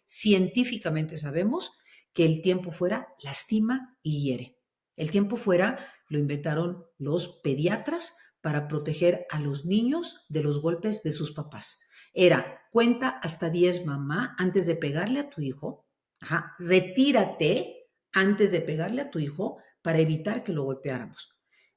científicamente sabemos que el tiempo fuera lastima y hiere. El tiempo fuera lo inventaron los pediatras para proteger a los niños de los golpes de sus papás. Era, cuenta hasta 10, mamá, antes de pegarle a tu hijo. Ajá, retírate antes de pegarle a tu hijo para evitar que lo golpeáramos.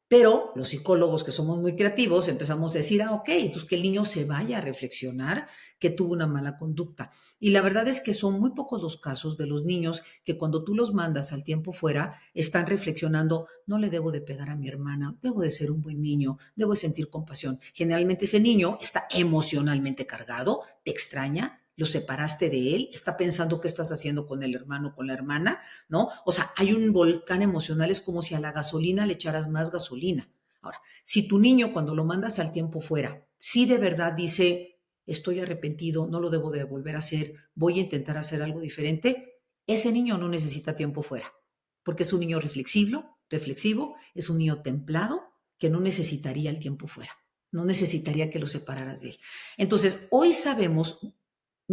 Pero los psicólogos que somos muy creativos empezamos a decir, ok, entonces que el niño se vaya a reflexionar que tuvo una mala conducta. Y la verdad es que son muy pocos los casos de los niños que cuando tú los mandas al tiempo fuera, están reflexionando, no le debo de pegar a mi hermana, debo de ser un buen niño, debo de sentir compasión. Generalmente ese niño está emocionalmente cargado, te extraña, lo separaste de él, está pensando qué estás haciendo con el hermano, con la hermana, ¿no? O sea, hay un volcán emocional, es como si a la gasolina le echaras más gasolina. Ahora, si tu niño cuando lo mandas al tiempo fuera, sí de verdad dice, estoy arrepentido, no lo debo de volver a hacer, voy a intentar hacer algo diferente, ese niño no necesita tiempo fuera, porque es un niño reflexivo, es un niño templado que no necesitaría el tiempo fuera, no necesitaría que lo separaras de él. Entonces, hoy sabemos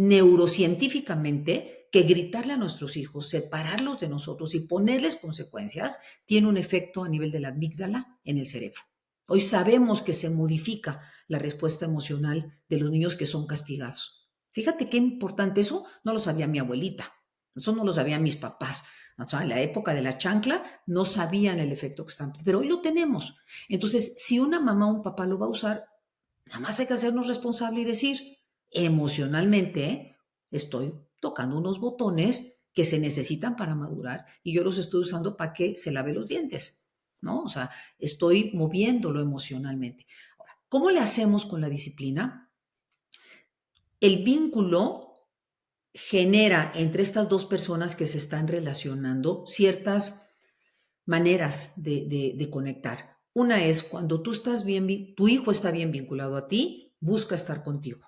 neurocientíficamente que gritarle a nuestros hijos, separarlos de nosotros y ponerles consecuencias, tiene un efecto a nivel de la amígdala en el cerebro. Hoy sabemos que se modifica la respuesta emocional de los niños que son castigados. Fíjate qué importante, eso no lo sabía mi abuelita, eso no lo sabían mis papás. O sea, en la época de la chancla no sabían el efecto que están, pero hoy lo tenemos. Entonces, si una mamá o un papá lo va a usar, nada más hay que hacernos responsable y decir, emocionalmente estoy tocando unos botones que se necesitan para madurar y yo los estoy usando para que se lave los dientes, ¿no? O sea, estoy moviéndolo emocionalmente. Ahora, ¿cómo le hacemos con la disciplina? El vínculo genera entre estas dos personas que se están relacionando ciertas maneras de conectar. Una es cuando tú estás bien, tu hijo está bien vinculado a ti, busca estar contigo.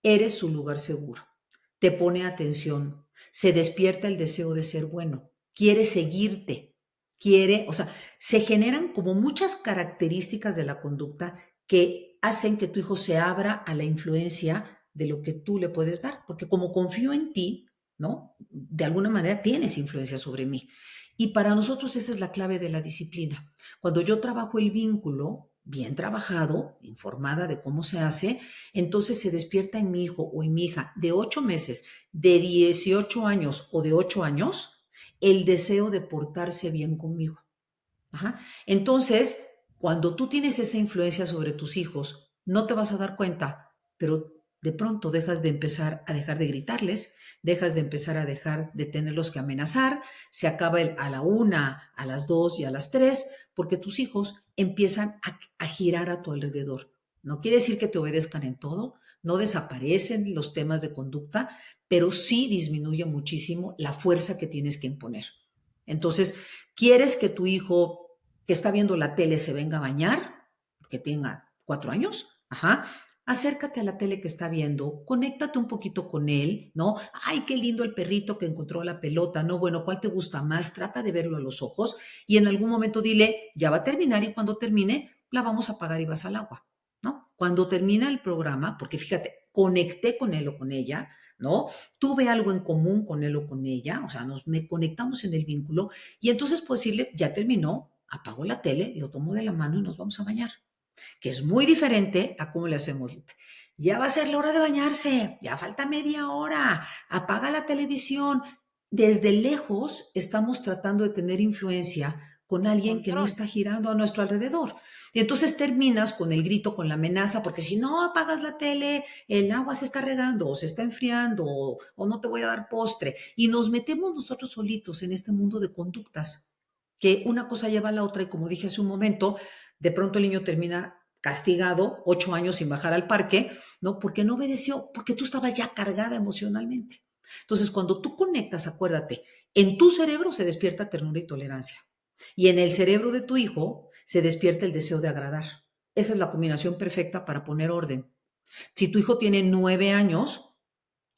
Eres su lugar seguro. Te pone atención. Se despierta el deseo de ser bueno. Quiere seguirte. O sea, se generan como muchas características de la conducta que hacen que tu hijo se abra a la influencia de lo que tú le puedes dar. Porque como confío en ti, ¿no? De alguna manera tienes influencia sobre mí. Y para nosotros esa es la clave de la disciplina. Cuando yo trabajo el vínculo, bien trabajado, informada de cómo se hace, entonces se despierta en mi hijo o en mi hija de 8 meses, de 18 años o de 8 años, el deseo de portarse bien conmigo. Ajá. Entonces, cuando tú tienes esa influencia sobre tus hijos, no te vas a dar cuenta, pero de pronto dejas de empezar a dejar de gritarles, dejas de empezar a dejar de tenerlos que amenazar, se acaba a la 1, a las 2 y a las 3, porque tus hijos empiezan a girar a tu alrededor. No quiere decir que te obedezcan en todo, no desaparecen los temas de conducta, pero sí disminuye muchísimo la fuerza que tienes que imponer. Entonces, ¿quieres que tu hijo que está viendo la tele se venga a bañar? Que tenga 4 años. Ajá. Acércate a la tele que está viendo, conéctate un poquito con él, ¿no? Ay, qué lindo el perrito que encontró la pelota, ¿no? Bueno, ¿cuál te gusta más? Trata de verlo a los ojos y en algún momento dile, ya va a terminar y cuando termine, la vamos a apagar y vas al agua, ¿no? Cuando termina el programa, porque fíjate, conecté con él o con ella, ¿no? Tuve algo en común con él o con ella, o sea, me conectamos en el vínculo y entonces puedo decirle, ya terminó, apago la tele, lo tomo de la mano y nos vamos a bañar, que es muy diferente a cómo le hacemos. Ya va a ser la hora de bañarse, ya falta media hora, apaga la televisión. Desde lejos estamos tratando de tener influencia con alguien que no Control. está girando a nuestro alrededor. Y entonces terminas con el grito, con la amenaza, porque si no apagas la tele, el agua se está regando o se está enfriando o no te voy a dar postre. Y nos metemos nosotros solitos en este mundo de conductas, que una cosa lleva a la otra y como dije hace un momento, de pronto el niño termina castigado 8 años sin bajar al parque, ¿no? Porque no obedeció, porque tú estabas ya cargada emocionalmente. Entonces, cuando tú conectas, acuérdate, en tu cerebro se despierta ternura y tolerancia. Y en el cerebro de tu hijo se despierta el deseo de agradar. esa es la combinación perfecta para poner orden. Si tu hijo tiene 9 años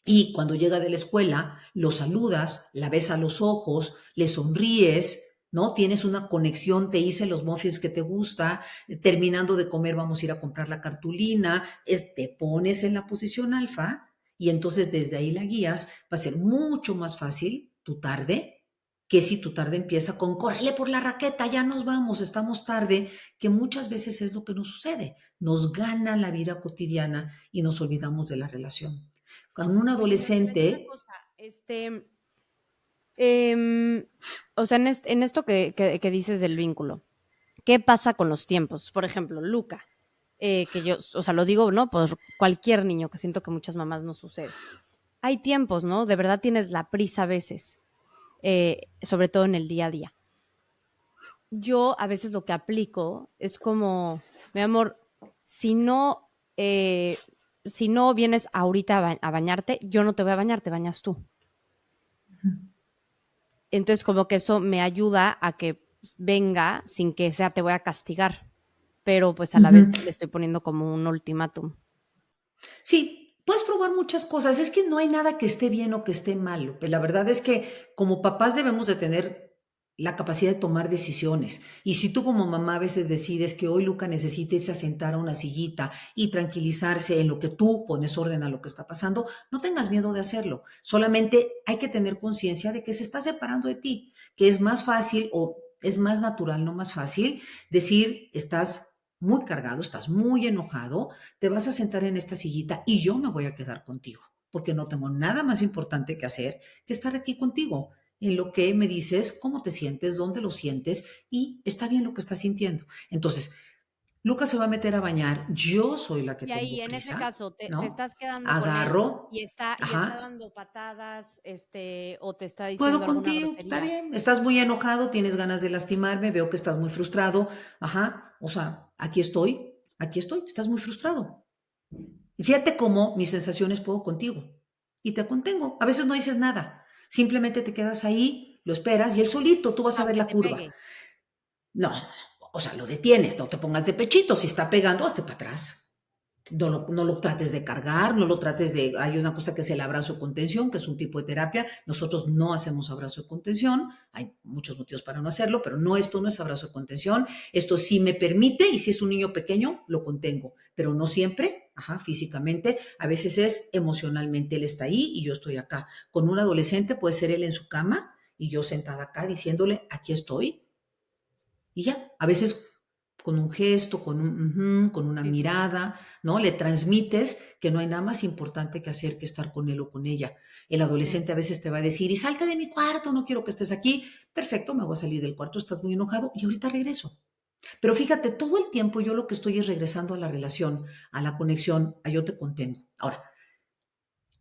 y cuando llega de la escuela lo saludas, la ves a los ojos, le sonríes, ¿no? Tienes una conexión, te hice los muffins que te gusta, terminando de comer vamos a ir a comprar la cartulina, te pones en la posición alfa y entonces desde ahí la guías, va a ser mucho más fácil tu tarde que si tu tarde empieza con córrele por la raqueta, ya nos vamos, estamos tarde, que muchas veces es lo que nos sucede. Nos gana la vida cotidiana y nos olvidamos de la relación. Con un Oye, Marcela, y una adolescente, cosa, em, o sea, en esto que dices del vínculo, ¿qué pasa con los tiempos? Por ejemplo, Luca, que yo, o sea, lo digo, ¿no? Por cualquier niño, que siento que muchas mamás no sucede. Hay tiempos, ¿no? De verdad tienes la prisa a veces, sobre todo en el día a día. Yo a veces lo que aplico es como, mi amor, si no, eh, si no vienes ahorita a bañarte, yo no te voy a bañar, te bañas tú. Entonces, como que eso me ayuda a que pues, venga sin que sea te voy a castigar, pero pues a la vez le estoy poniendo como un ultimátum. sí, puedes probar muchas cosas. Es que no hay nada que esté bien o que esté mal. La verdad es que como papás debemos de tener la capacidad de tomar decisiones. Y si tú como mamá a veces decides que hoy Luca necesita irse a sentar a una sillita y tranquilizarse en lo que tú pones orden a lo que está pasando, no tengas miedo de hacerlo. Solamente hay que tener conciencia de que se está separando de ti, que es más fácil o es más natural, no más fácil, decir estás muy cargado, estás muy enojado, te vas a sentar en esta sillita y yo me voy a quedar contigo, porque no tengo nada más importante que hacer que estar aquí contigo, en lo que me dices, cómo te sientes, dónde lo sientes y está bien lo que estás sintiendo. Entonces, Lucas se va a meter a bañar, yo soy la que Y tengo ahí, en ese prisa, caso, te ¿no? estás quedando con él Agarro, y está ajá, dando patadas, o te está puedo diciendo alguna contigo, está grosería. bien, estás muy enojado, tienes ganas de lastimarme, veo que estás muy frustrado, ajá, o sea, aquí estoy, estás muy frustrado. Y fíjate cómo mis sensaciones puedo contigo y te contengo. A veces no dices nada, simplemente te quedas ahí, lo esperas y él solito, tú vas a ver Aunque la te curva. pegue. No, o sea, lo detienes, no te pongas de pechito, si está pegando, hazte para atrás. No lo trates de cargar, no lo trates de... Hay una cosa que es el abrazo de contención, que es un tipo de terapia. Nosotros no hacemos abrazo de contención. Hay muchos motivos para no hacerlo, pero no, esto no es abrazo de contención. Esto sí me permite, y si es un niño pequeño, lo contengo, pero no siempre, ajá, físicamente. A veces es emocionalmente. Él está ahí y yo estoy acá. Con un adolescente puede ser él en su cama y yo sentada acá diciéndole, aquí estoy, y ya, a veces con un gesto, con una Sí, sí, sí. mirada, ¿no? Le transmites que no hay nada más importante que hacer que estar con él o con ella. El Sí. adolescente a veces te va a decir, y salte de mi cuarto, no quiero que estés aquí. Perfecto, me voy a salir del cuarto, estás muy enojado y ahorita regreso. Pero fíjate, todo el tiempo yo lo que estoy es regresando a la relación, a la conexión, a yo te contengo. Ahora,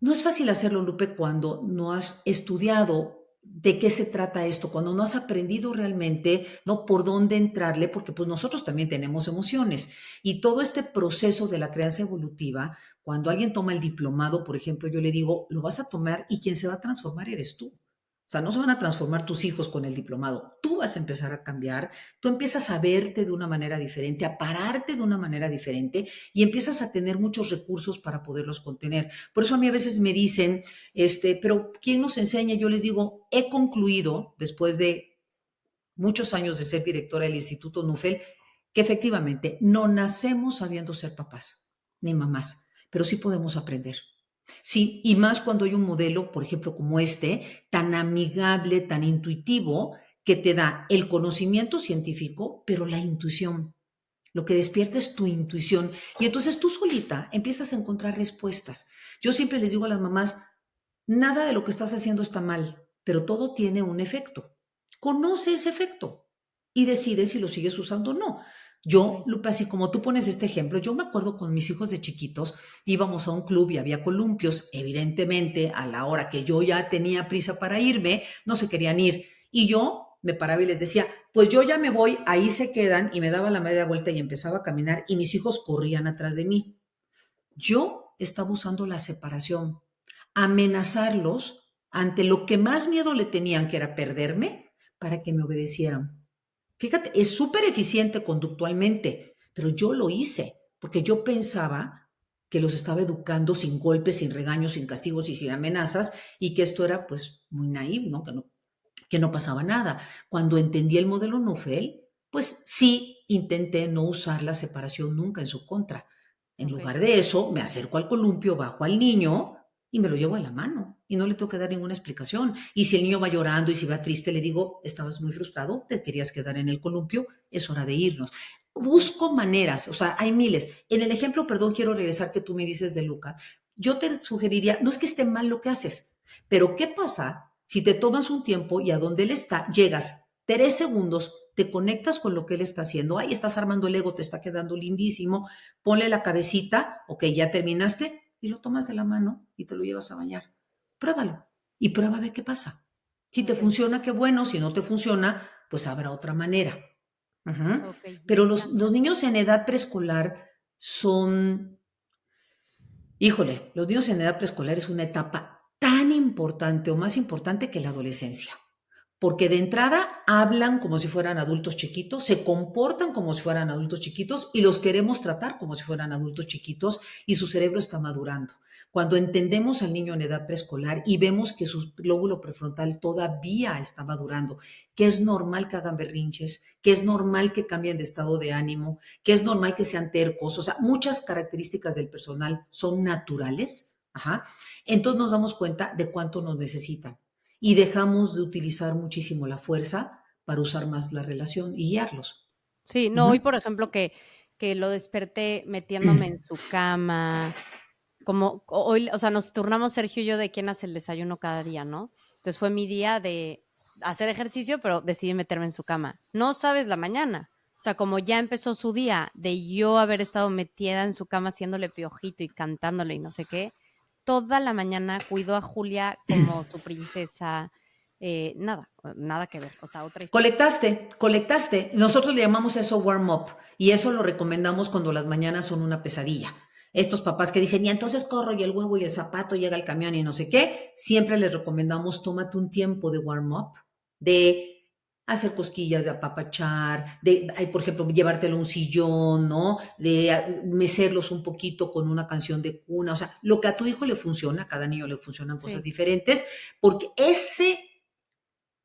no es fácil hacerlo, Lupe, cuando no has estudiado de qué se trata esto, cuando no has aprendido realmente, ¿no? Por dónde entrarle, porque pues nosotros también tenemos emociones. Y todo este proceso de la crianza evolutiva, cuando alguien toma el diplomado, por ejemplo, yo le digo, lo vas a tomar y quien se va a transformar eres tú. O sea, no se van a transformar tus hijos con el diplomado. Tú vas a empezar a cambiar, tú empiezas a verte de una manera diferente, a pararte de una manera diferente y empiezas a tener muchos recursos para poderlos contener. Por eso a mí a veces me dicen, pero ¿quién nos enseña? Yo les digo, he concluido después de muchos años de ser directora del Instituto Nufel, que efectivamente no nacemos sabiendo ser papás ni mamás, pero sí podemos aprender. Sí, y más cuando hay un modelo, por ejemplo, como este, tan amigable, tan intuitivo, que te da el conocimiento científico, pero la intuición. Lo que despierta es tu intuición. Y entonces tú solita empiezas a encontrar respuestas. Yo siempre les digo a las mamás, nada de lo que estás haciendo está mal, pero todo tiene un efecto. Conoce ese efecto y decide si lo sigues usando o no. Yo, Sí. Lupe, así como tú pones este ejemplo, yo me acuerdo con mis hijos de chiquitos, íbamos a un club y había columpios, evidentemente a la hora que yo ya tenía prisa para irme, no se querían ir. Y yo me paraba y les decía, pues yo ya me voy, ahí se quedan, y me daba la media vuelta y empezaba a caminar y mis hijos corrían atrás de mí. Yo estaba usando la separación, amenazarlos ante lo que más miedo le tenían, que era perderme, para que me obedecieran. Fíjate, es súper eficiente conductualmente, pero yo lo hice, porque yo pensaba que los estaba educando sin golpes, sin regaños, sin castigos y sin amenazas, y que esto era pues muy naif, ¿no? Que no pasaba nada. Cuando entendí el modelo Neufeld, pues sí intenté no usar la separación nunca en su contra. En Ok. lugar de eso, me acerco al columpio, bajo al niño y me lo llevo en la mano y no le tengo que dar ninguna explicación. Y si el niño va llorando y si va triste, le digo, estabas muy frustrado, te querías quedar en el columpio, es hora de irnos. Ok. Busco maneras, o sea, hay miles. En el ejemplo, perdón, quiero regresar que tú me dices de Luca. Yo te sugeriría, no es que esté mal lo que haces, pero ¿qué pasa si te tomas un tiempo y a donde él está llegas 3 segundos, te conectas con lo que él está haciendo? Ahí estás armando el ego, te está quedando lindísimo. Ponle la cabecita, ok, ya terminaste, y lo tomas de la mano y te lo llevas a bañar. Pruébalo y prueba a ver qué pasa. Si te Ok. funciona, qué bueno. Si no te funciona, pues habrá otra manera. Uh-huh. Ok, me Pero los encanta. niños en edad preescolar son, híjole, los niños en edad preescolar es una etapa tan importante o más importante que la adolescencia, porque de entrada hablan como si fueran adultos chiquitos, se comportan como si fueran adultos chiquitos y los queremos tratar como si fueran adultos chiquitos y su cerebro está madurando. Cuando entendemos al niño en edad preescolar y vemos que su lóbulo prefrontal todavía está madurando, que es normal que hagan berrinches, que es normal que cambien de estado de ánimo, que es normal que sean tercos, o sea, muchas características del personal son naturales, ajá, entonces nos damos cuenta de cuánto nos necesitan y dejamos de utilizar muchísimo la fuerza para usar más la relación y guiarlos. Sí, no, hoy Ujú. por ejemplo que lo desperté metiéndome en su cama, como hoy, o sea, nos turnamos Sergio y yo de quién hace el desayuno cada día, ¿no? Entonces fue mi día de hacer ejercicio, pero decidí meterme en su cama. No sabes la mañana. O sea, como ya empezó su día de yo haber estado metida en su cama haciéndole piojito y cantándole y no sé qué, toda la mañana cuidó a Julia como su princesa. Nada, nada que ver. O sea, otra historia. Colectaste. Nosotros le llamamos eso warm up y eso lo recomendamos cuando las mañanas son una pesadilla. Estos papás que dicen, y entonces corro y el huevo y el zapato llega el camión y no sé qué, siempre les recomendamos tómate un tiempo de warm up, de hacer cosquillas, de apapachar, por ejemplo, llevártelo a un sillón, ¿no? De mecerlos un poquito con una canción de cuna, o sea, lo que a tu hijo le funciona, a cada niño le funcionan cosas Sí. diferentes, porque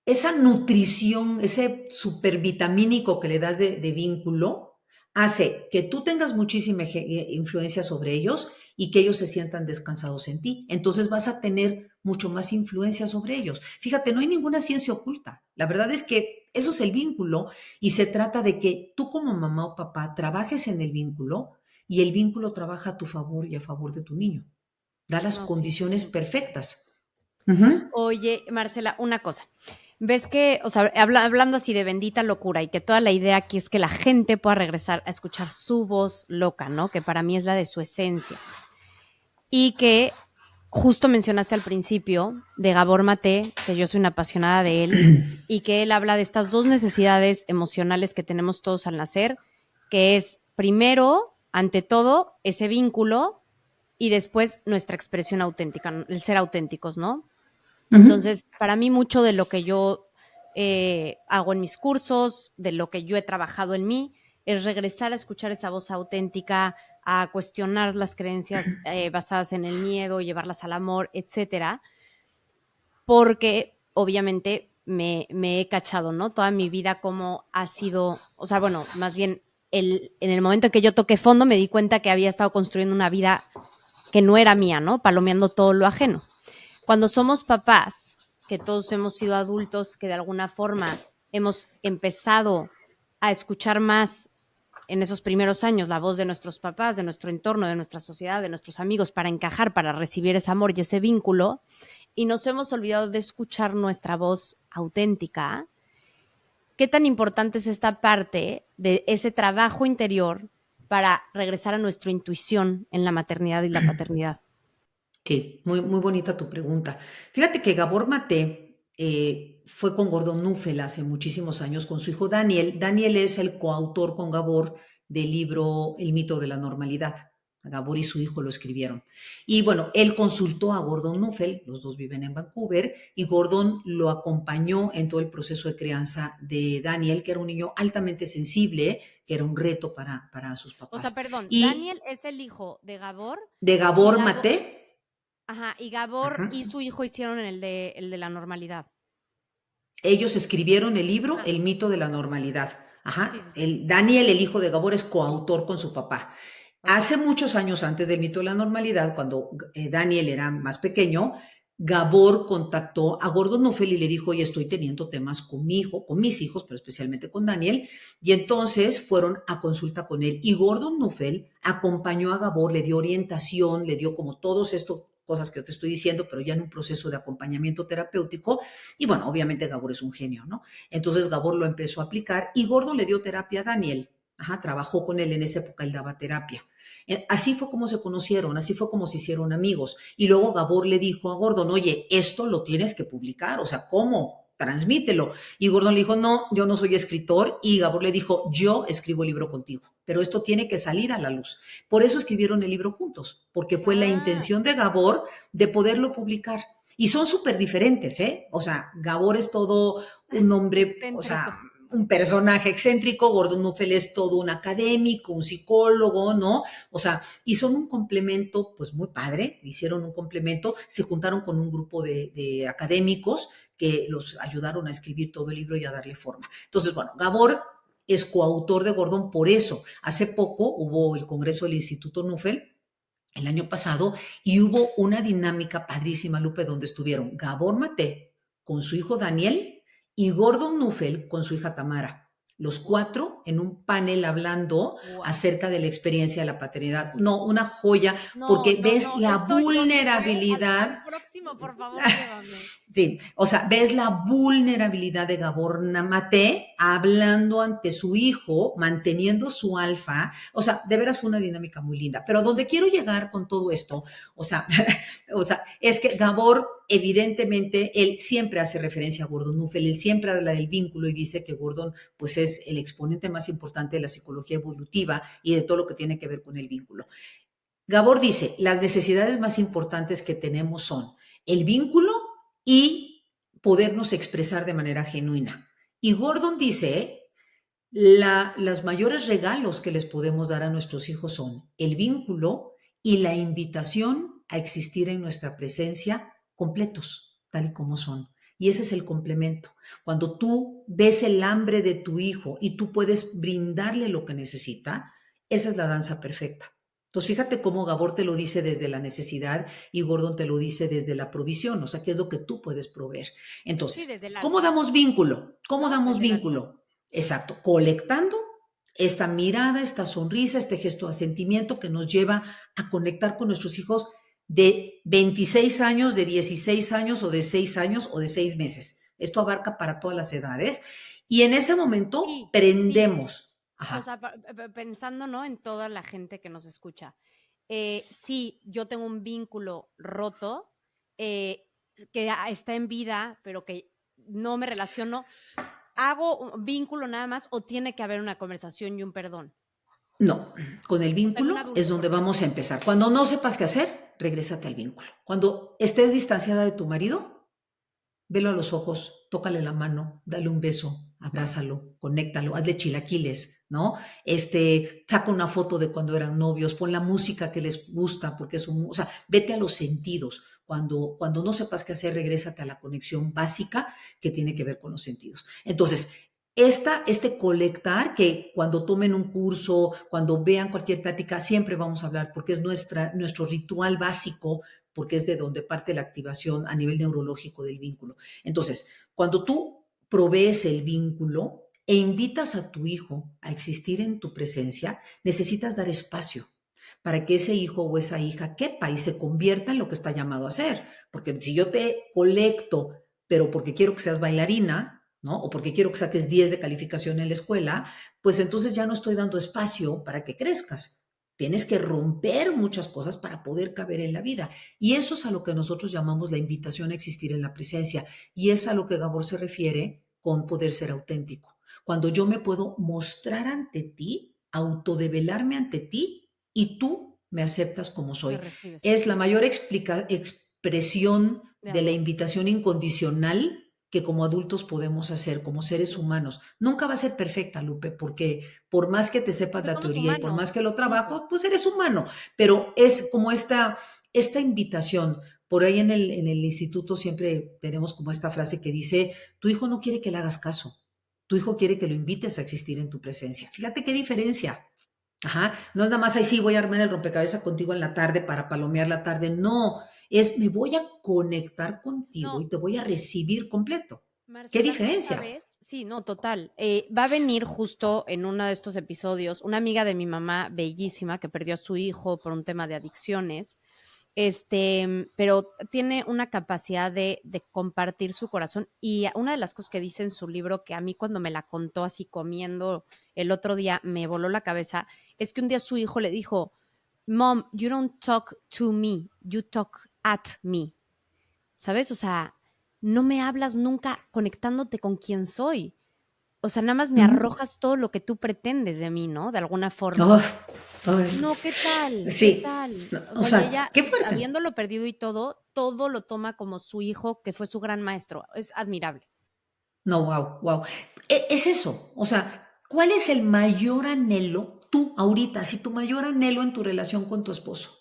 esa nutrición, ese supervitamínico que le das de vínculo, hace que tú tengas muchísima influencia sobre ellos y que ellos se sientan descansados en ti. Entonces vas a tener mucho más influencia sobre ellos. Fíjate, no hay ninguna ciencia oculta. La verdad es que eso es el vínculo y se trata de que tú como mamá o papá trabajes en el vínculo y el vínculo trabaja a tu favor y a favor de tu niño. Da las No, sí, sí, condiciones sí. perfectas. Uh-huh. Oye, Marcela, una cosa. Ves que, o sea, hablando así de bendita locura y que toda la idea aquí es que la gente pueda regresar a escuchar su voz loca, ¿no? Que para mí es la de su esencia. Y que justo mencionaste al principio de Gabor Maté, que yo soy una apasionada de él, y que él habla de estas dos necesidades emocionales que tenemos todos al nacer, que es primero, ante todo, ese vínculo y después nuestra expresión auténtica, el ser auténticos, ¿no? Uh-huh. Entonces, para mí mucho de lo que yo hago en mis cursos, de lo que yo he trabajado en mí, es regresar a escuchar esa voz auténtica, a cuestionar las creencias basadas en el miedo, llevarlas al amor, etcétera, porque obviamente me he cachado, ¿no? Toda mi vida como ha sido, o sea, bueno, más bien en el momento en que yo toqué fondo me di cuenta que había estado construyendo una vida que no era mía, ¿no? Palomeando todo lo ajeno. Cuando somos papás, que todos hemos sido adultos, que de alguna forma hemos empezado a escuchar más en esos primeros años la voz de nuestros papás, de nuestro entorno, de nuestra sociedad, de nuestros amigos, para encajar, para recibir ese amor y ese vínculo, y nos hemos olvidado de escuchar nuestra voz auténtica. ¿Qué tan importante es esta parte de ese trabajo interior para regresar a nuestra intuición en la maternidad y la paternidad? Sí, muy, muy bonita tu pregunta. Fíjate que Gabor Maté fue con Gordon Nuffel hace muchísimos años con su hijo Daniel. Daniel es el coautor con Gabor del libro El mito de la normalidad. Gabor y su hijo lo escribieron. Y bueno, él consultó a Gordon Nuffel, los dos viven en Vancouver, y Gordon lo acompañó en todo el proceso de crianza de Daniel, que era un niño altamente sensible, que era un reto para sus O sea, papás. perdón, Y Daniel es el hijo de Gabor de y Gabor Gabor, Maté, ajá, y Gabor ajá, y su hijo hicieron el de la normalidad. ellos escribieron el libro Ah, El mito de la normalidad. sí, Ajá. sí, sí. Daniel, el hijo de Gabor, es coautor con su papá. Ok. Hace muchos años antes del mito de la normalidad, cuando Daniel era más pequeño, Gabor contactó a Gordon Nuffel y le dijo, oye, estoy teniendo temas con mi hijo, con mis hijos, pero especialmente con Daniel. Y entonces fueron a consulta con él. Y Gordon Nuffel acompañó a Gabor, le dio orientación, le dio como todos estos cosas que yo te estoy diciendo, pero ya en un proceso de acompañamiento terapéutico. Y bueno, obviamente Gabor es un genio, ¿no? Entonces Gabor lo empezó a aplicar y Gordon le dio terapia a Daniel. Ajá, trabajó con él en esa época, él daba terapia. Así fue como se conocieron, así fue como se hicieron amigos. Y luego Gabor le dijo a Gordon, oye, esto lo tienes que publicar, o sea, ¿cómo? Transmítelo. Y Gordon le dijo, no, yo no soy escritor. Y Gabor le dijo, yo escribo el libro contigo, pero esto tiene que salir a la luz. Por eso escribieron el libro juntos, porque fue la Ah, intención de Gabor de poderlo publicar. Y son súper diferentes, ¿eh? O sea, Gabor es todo un hombre, o excéntrico. sea, un personaje excéntrico, Gordon Nuffel es todo un académico, un psicólogo, ¿no? O sea, y son un complemento, pues muy padre, hicieron un complemento, se juntaron con un grupo de académicos que los ayudaron a escribir todo el libro y a darle forma. Entonces, bueno, Gabor es coautor de Gordon por eso. Hace poco hubo el Congreso del Instituto Nuffel, el año pasado, y hubo una dinámica padrísima, Lupe, donde estuvieron Gabor Maté con su hijo Daniel y Gordon Nuffel con su hija Tamara. Los cuatro en un panel hablando Wow. acerca de la experiencia de la paternidad. No, una joya, No, porque no, ves no. la Estoy, ¿dónde fue? Al vulnerabilidad. próximo, por favor, llévame. Sí, o sea, ves la vulnerabilidad de Gabor Maté hablando ante su hijo, manteniendo su alfa. O sea, de veras fue una dinámica muy linda. Pero donde quiero llegar con todo esto, o sea, o sea, es que Gabor, evidentemente, él siempre hace referencia a Gordon Nuffel, él siempre habla del vínculo y dice que Gordon, pues, es el exponente más importante de la psicología evolutiva y de todo lo que tiene que ver con el vínculo. Gabor dice, las necesidades más importantes que tenemos son el vínculo y podernos expresar de manera genuina. Y Gordon dice, los mayores regalos que les podemos dar a nuestros hijos son el vínculo y la invitación a existir en nuestra presencia completos, tal y como son. Y ese es el complemento. Cuando tú ves el hambre de tu hijo y tú puedes brindarle lo que necesita, esa es la danza perfecta. Entonces, fíjate cómo Gabor te lo dice desde la necesidad y Gordon te lo dice desde la provisión, o sea, qué es lo que tú puedes proveer. Sí, Entonces, desde el ¿cómo alma, damos vínculo? ¿Cómo ¿no? damos Desde el alma. vínculo? Exacto, colectando esta mirada, esta sonrisa, este gesto de sentimiento que nos lleva a conectar con nuestros hijos de 26 años, de 16 años o de 6 años o de 6 meses. Esto abarca para todas las edades. Y en ese momento Sí, sí. prendemos. O Ajá. sea, pensando, ¿no? En toda la gente que nos escucha. Sí, yo tengo un vínculo roto que está en vida, pero que no me relaciono. ¿Hago un vínculo nada más o tiene que haber una conversación y un perdón? No, con el O sea, en un vínculo es adulto, donde porque vamos a empezar. Cuando no sepas qué hacer, regrésate al vínculo. Cuando estés distanciada de tu marido, velo a los ojos, tócale la mano, dale un beso, abrázalo, conéctalo, hazle chilaquiles, ¿no? Saca una foto de cuando eran novios, pon la música que les gusta, porque es o sea, vete a los sentidos. Cuando no sepas qué hacer, regrésate a la conexión básica que tiene que ver con los sentidos. Entonces, este colectar, que cuando tomen un curso, cuando vean cualquier plática, siempre vamos a hablar, porque es nuestro ritual básico, porque es de donde parte la activación a nivel neurológico del vínculo. Entonces, cuando tú provees el vínculo e invitas a tu hijo a existir en tu presencia, necesitas dar espacio para que ese hijo o esa hija quepa y se convierta en lo que está llamado a ser. Porque si yo te colecto, pero porque quiero que seas bailarina, ¿no? O porque quiero que saques 10 de calificación en la escuela, pues entonces ya no estoy dando espacio para que crezcas. Tienes que romper muchas cosas para poder caber en la vida. Y eso es a lo que nosotros llamamos la invitación a existir en la presencia. Y es a lo que Gabor se refiere con poder ser auténtico. Cuando yo me puedo mostrar ante ti, autodevelarme ante ti y tú me aceptas como Me soy. recibes. Es la mayor expresión De de la amor. invitación incondicional que como adultos podemos hacer, como seres humanos. Nunca va a ser perfecta, Lupe, porque por más que te sepas Pues la somos teoría y por más que humanos, lo punto. trabajo, pues eres humano. Pero es como esta invitación. Por ahí en el instituto siempre tenemos como esta frase que dice, tu hijo no quiere que le hagas caso, tu hijo quiere que lo invites a existir en tu presencia. Fíjate qué diferencia. Ajá, no es nada más ahí sí voy a armar el rompecabezas contigo en la tarde para palomear la tarde, no, es me voy a conectar contigo No, y te voy a recibir completo. ¿Qué Marcela, no diferencia? sabes. Sí, no, total. Va a venir justo en uno de estos episodios una amiga de mi mamá, bellísima, que perdió a su hijo por un tema de adicciones. Pero tiene una capacidad de compartir su corazón. Y una de las cosas que dice en su libro, que a mí cuando me la contó así comiendo el otro día, me voló la cabeza, es que un día su hijo le dijo, Mom, you don't talk to me, you talk at me. ¿Sabes? O sea, no me hablas nunca conectándote con quien soy. O sea, nada más me Ujú. arrojas todo lo que tú pretendes de mí, ¿no? De alguna forma. Oh, oh, No, ¿qué tal? ¿Qué sí, tal? O o sea, y sea, ella, qué fuerte. habiéndolo perdido y todo, todo lo toma como su hijo, que fue su gran maestro. Es admirable. No, wow, wow. Es eso, o sea, ¿cuál es el mayor anhelo tú ahorita, si tu mayor anhelo en tu relación con tu esposo?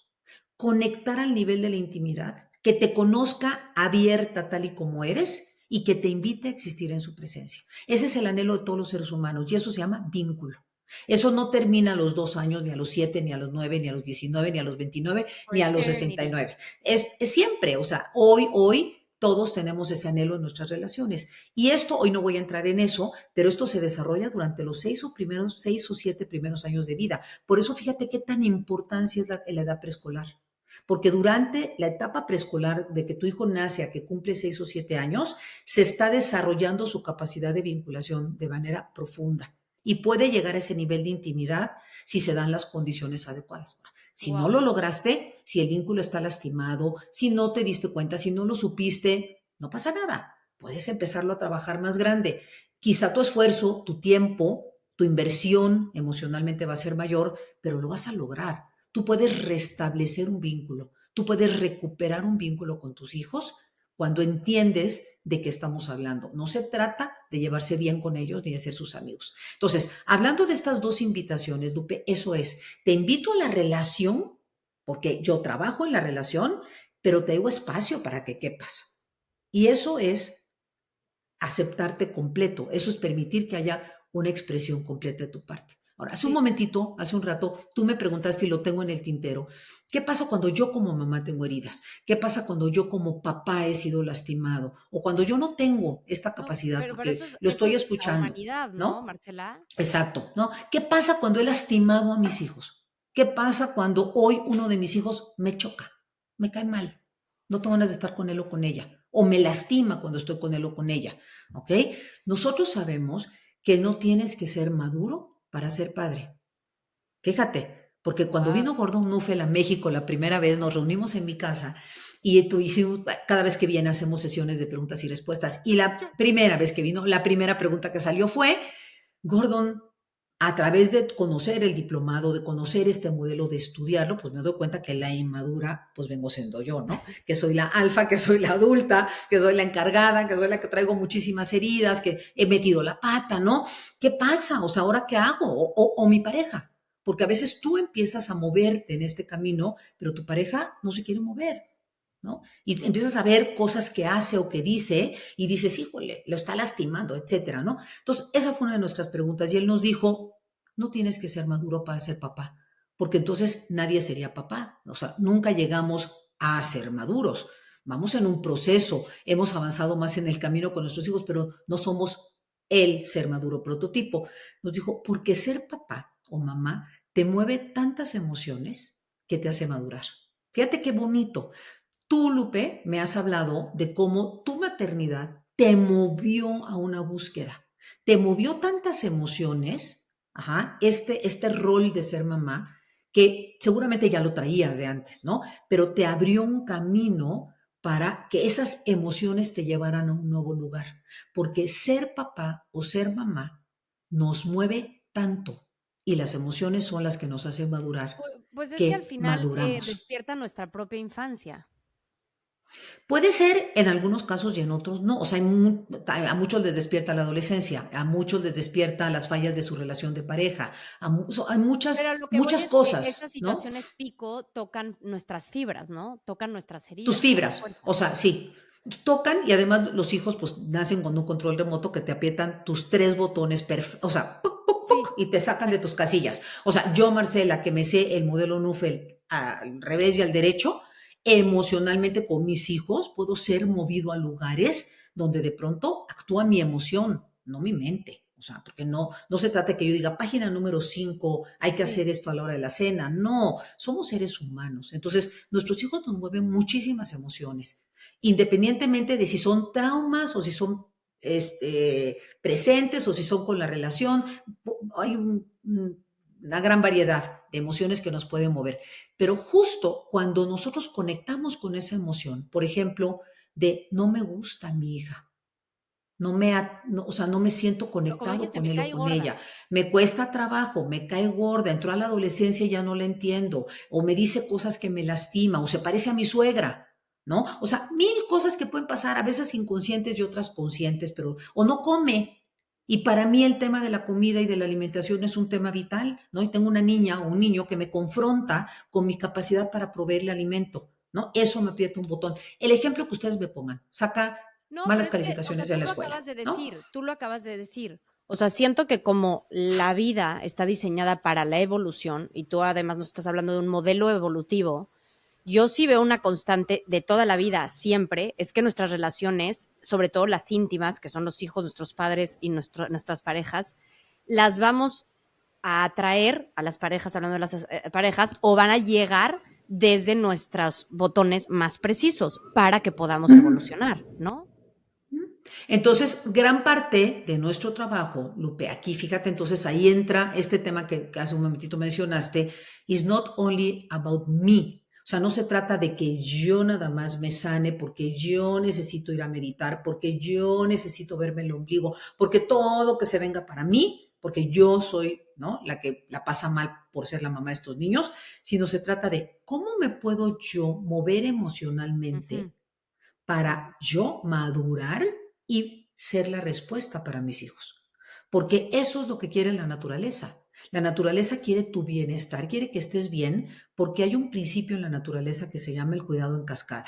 Conectar al nivel de la intimidad, que te conozca abierta tal y como eres y que te invite a existir en su presencia. Ese es el anhelo de todos los seres humanos y eso se llama vínculo. Eso no termina a los 2 años, ni a los 7, ni a los 9, ni a los 19, ni a los 29, For ni a los eternity. 69. Es siempre, o sea, hoy todos tenemos ese anhelo en nuestras relaciones. Y esto, hoy no voy a entrar en eso, pero esto se desarrolla durante los 6 o 7 primeros años de vida. Por eso fíjate qué tan importancia es la edad preescolar. Porque durante la etapa preescolar, de que tu hijo nace a que cumple 6 o 7 años, se está desarrollando su capacidad de vinculación de manera profunda y puede llegar a ese nivel de intimidad si se dan las condiciones adecuadas. Si no Wow. lo lograste, si el vínculo está lastimado, si no te diste cuenta, si no lo supiste, no pasa nada. Puedes empezarlo a trabajar más grande. Quizá tu esfuerzo, tu tiempo, tu inversión emocionalmente va a ser mayor, pero lo vas a lograr. Tú puedes restablecer un vínculo, tú puedes recuperar un vínculo con tus hijos cuando entiendes de qué estamos hablando. No se trata de llevarse bien con ellos ni de ser sus amigos. Entonces, hablando de estas dos invitaciones, Lupe, eso es, te invito a la relación, porque yo trabajo en la relación, pero te digo espacio para que quepas. Y eso es aceptarte completo, eso es permitir que haya una expresión completa de tu parte. Ahora, hace un Sí. momentito, hace un rato, tú me preguntaste y lo tengo en el tintero, ¿qué pasa cuando yo como mamá tengo heridas? ¿Qué pasa cuando yo como papá he sido lastimado? O cuando yo no tengo esta No, capacidad pero porque lo eso estoy es la escuchando, humanidad, ¿no, ¿no? Marcela? Exacto, ¿no? ¿Qué pasa cuando he lastimado a mis hijos? ¿Qué pasa cuando hoy uno de mis hijos me choca, me cae mal? No tengo ganas de estar con él o con ella. O me lastima cuando estoy con él o con ella. ¿Ok? Nosotros sabemos que no tienes que ser maduro para ser padre. Fíjate, porque cuando Wow. vino Gordon Nuffel a México la primera vez, nos reunimos en mi casa y hicimos, cada vez que viene hacemos sesiones de preguntas y respuestas. Y la primera vez que vino, la primera pregunta que salió fue, Gordon, a través de conocer el diplomado, de conocer este modelo, de estudiarlo, pues me doy cuenta que la inmadura, pues vengo siendo yo, ¿no? Que soy la alfa, que soy la adulta, que soy la encargada, que soy la que traigo muchísimas heridas, que he metido la pata, ¿no? ¿Qué pasa? O sea, ¿ahora qué hago? O mi pareja, porque a veces tú empiezas a moverte en este camino, pero tu pareja no se quiere mover, ¿no? Y empiezas a ver cosas que hace o que dice y dices, híjole, lo está lastimando, etcétera, ¿no? Entonces, esa fue una de nuestras preguntas y él nos dijo, no tienes que ser maduro para ser papá, porque entonces nadie sería papá, o sea, nunca llegamos a ser maduros. Vamos en un proceso, hemos avanzado más en el camino con nuestros hijos, pero no somos el ser maduro prototipo. Nos dijo, porque ser papá o mamá te mueve tantas emociones que te hace madurar. Fíjate qué bonito. Tú, Lupe, me has hablado de cómo tu maternidad te movió a una búsqueda, te movió tantas emociones, ajá, este rol de ser mamá, que seguramente ya lo traías de antes, ¿no? Pero te abrió un camino para que esas emociones te llevaran a un nuevo lugar, porque ser papá o ser mamá nos mueve tanto y las emociones son las que nos hacen madurar, Pues es que al que final maduramos. despierta nuestra propia infancia. Puede ser en algunos casos y en otros no. O sea, a muchos les despierta la adolescencia, a muchos les despierta las fallas de su relación de pareja, hay Pero muchas, a lo que voy muchas es que estas cosas, ¿no? situaciones pico tocan nuestras fibras, ¿no? Tocan nuestras Tus heridas a fibras, fuerza. o sea, sí, tocan y además los hijos pues nacen con un control remoto que te aprietan tus tres botones, o sea, ¡puc, puc, Sí, puc! Y te sacan de tus exacto. casillas. O sea, yo, Marcela, que me sé el modelo Nufel al revés y al derecho, emocionalmente con mis hijos puedo ser movido a lugares donde de pronto actúa mi emoción, no mi mente. O sea, porque no se trata de que yo diga, página número 5, hay que Sí. hacer esto a la hora de la cena. No, somos seres humanos. Entonces, nuestros hijos nos mueven muchísimas emociones, independientemente de si son traumas o si son presentes o si son con la relación. Hay una gran variedad de emociones que nos pueden mover. Pero justo cuando nosotros conectamos con esa emoción, por ejemplo, de no me gusta mi hija, o sea, no me siento O como conectado dijiste, con me él o cae con gorda. ella. Me cuesta trabajo, me cae gorda, entró a la adolescencia y ya no la entiendo, o me dice cosas que me lastima, o se parece a mi suegra, ¿no? O sea, mil cosas que pueden pasar, a veces inconscientes y otras conscientes, pero, o no come. Y para mí el tema de la comida y de la alimentación es un tema vital, ¿no? Y tengo una niña o un niño que me confronta con mi capacidad para proveerle alimento, ¿no? Eso me aprieta un botón. El ejemplo que ustedes me pongan, saca No, pero malas es que, o sea, calificaciones de tú la lo escuela, acabas de ¿no? decir, tú lo acabas de decir. O sea, siento que como la vida está diseñada para la evolución, y tú además nos estás hablando de un modelo evolutivo, yo sí veo una constante de toda la vida, siempre, es que nuestras relaciones, sobre todo las íntimas, que son los hijos, nuestros padres y nuestras parejas, las vamos a atraer a las parejas, hablando de las parejas, o van a llegar desde nuestros botones más precisos para que podamos evolucionar, ¿no? Entonces, gran parte de nuestro trabajo, Lupe, aquí fíjate, entonces ahí entra este tema que hace un momentito mencionaste, is not only about me. O sea, no se trata de que yo nada más me sane porque yo necesito ir a meditar, porque yo necesito verme el ombligo, porque todo que se venga para mí, porque yo soy, ¿no? La que la pasa mal por ser la mamá de estos niños, sino se trata de cómo me puedo yo mover Ujú. emocionalmente para yo madurar y ser la respuesta para mis hijos. Porque eso es lo que quiere la naturaleza. La naturaleza quiere tu bienestar, quiere que estés bien, porque hay un principio en la naturaleza que se llama el cuidado en cascada.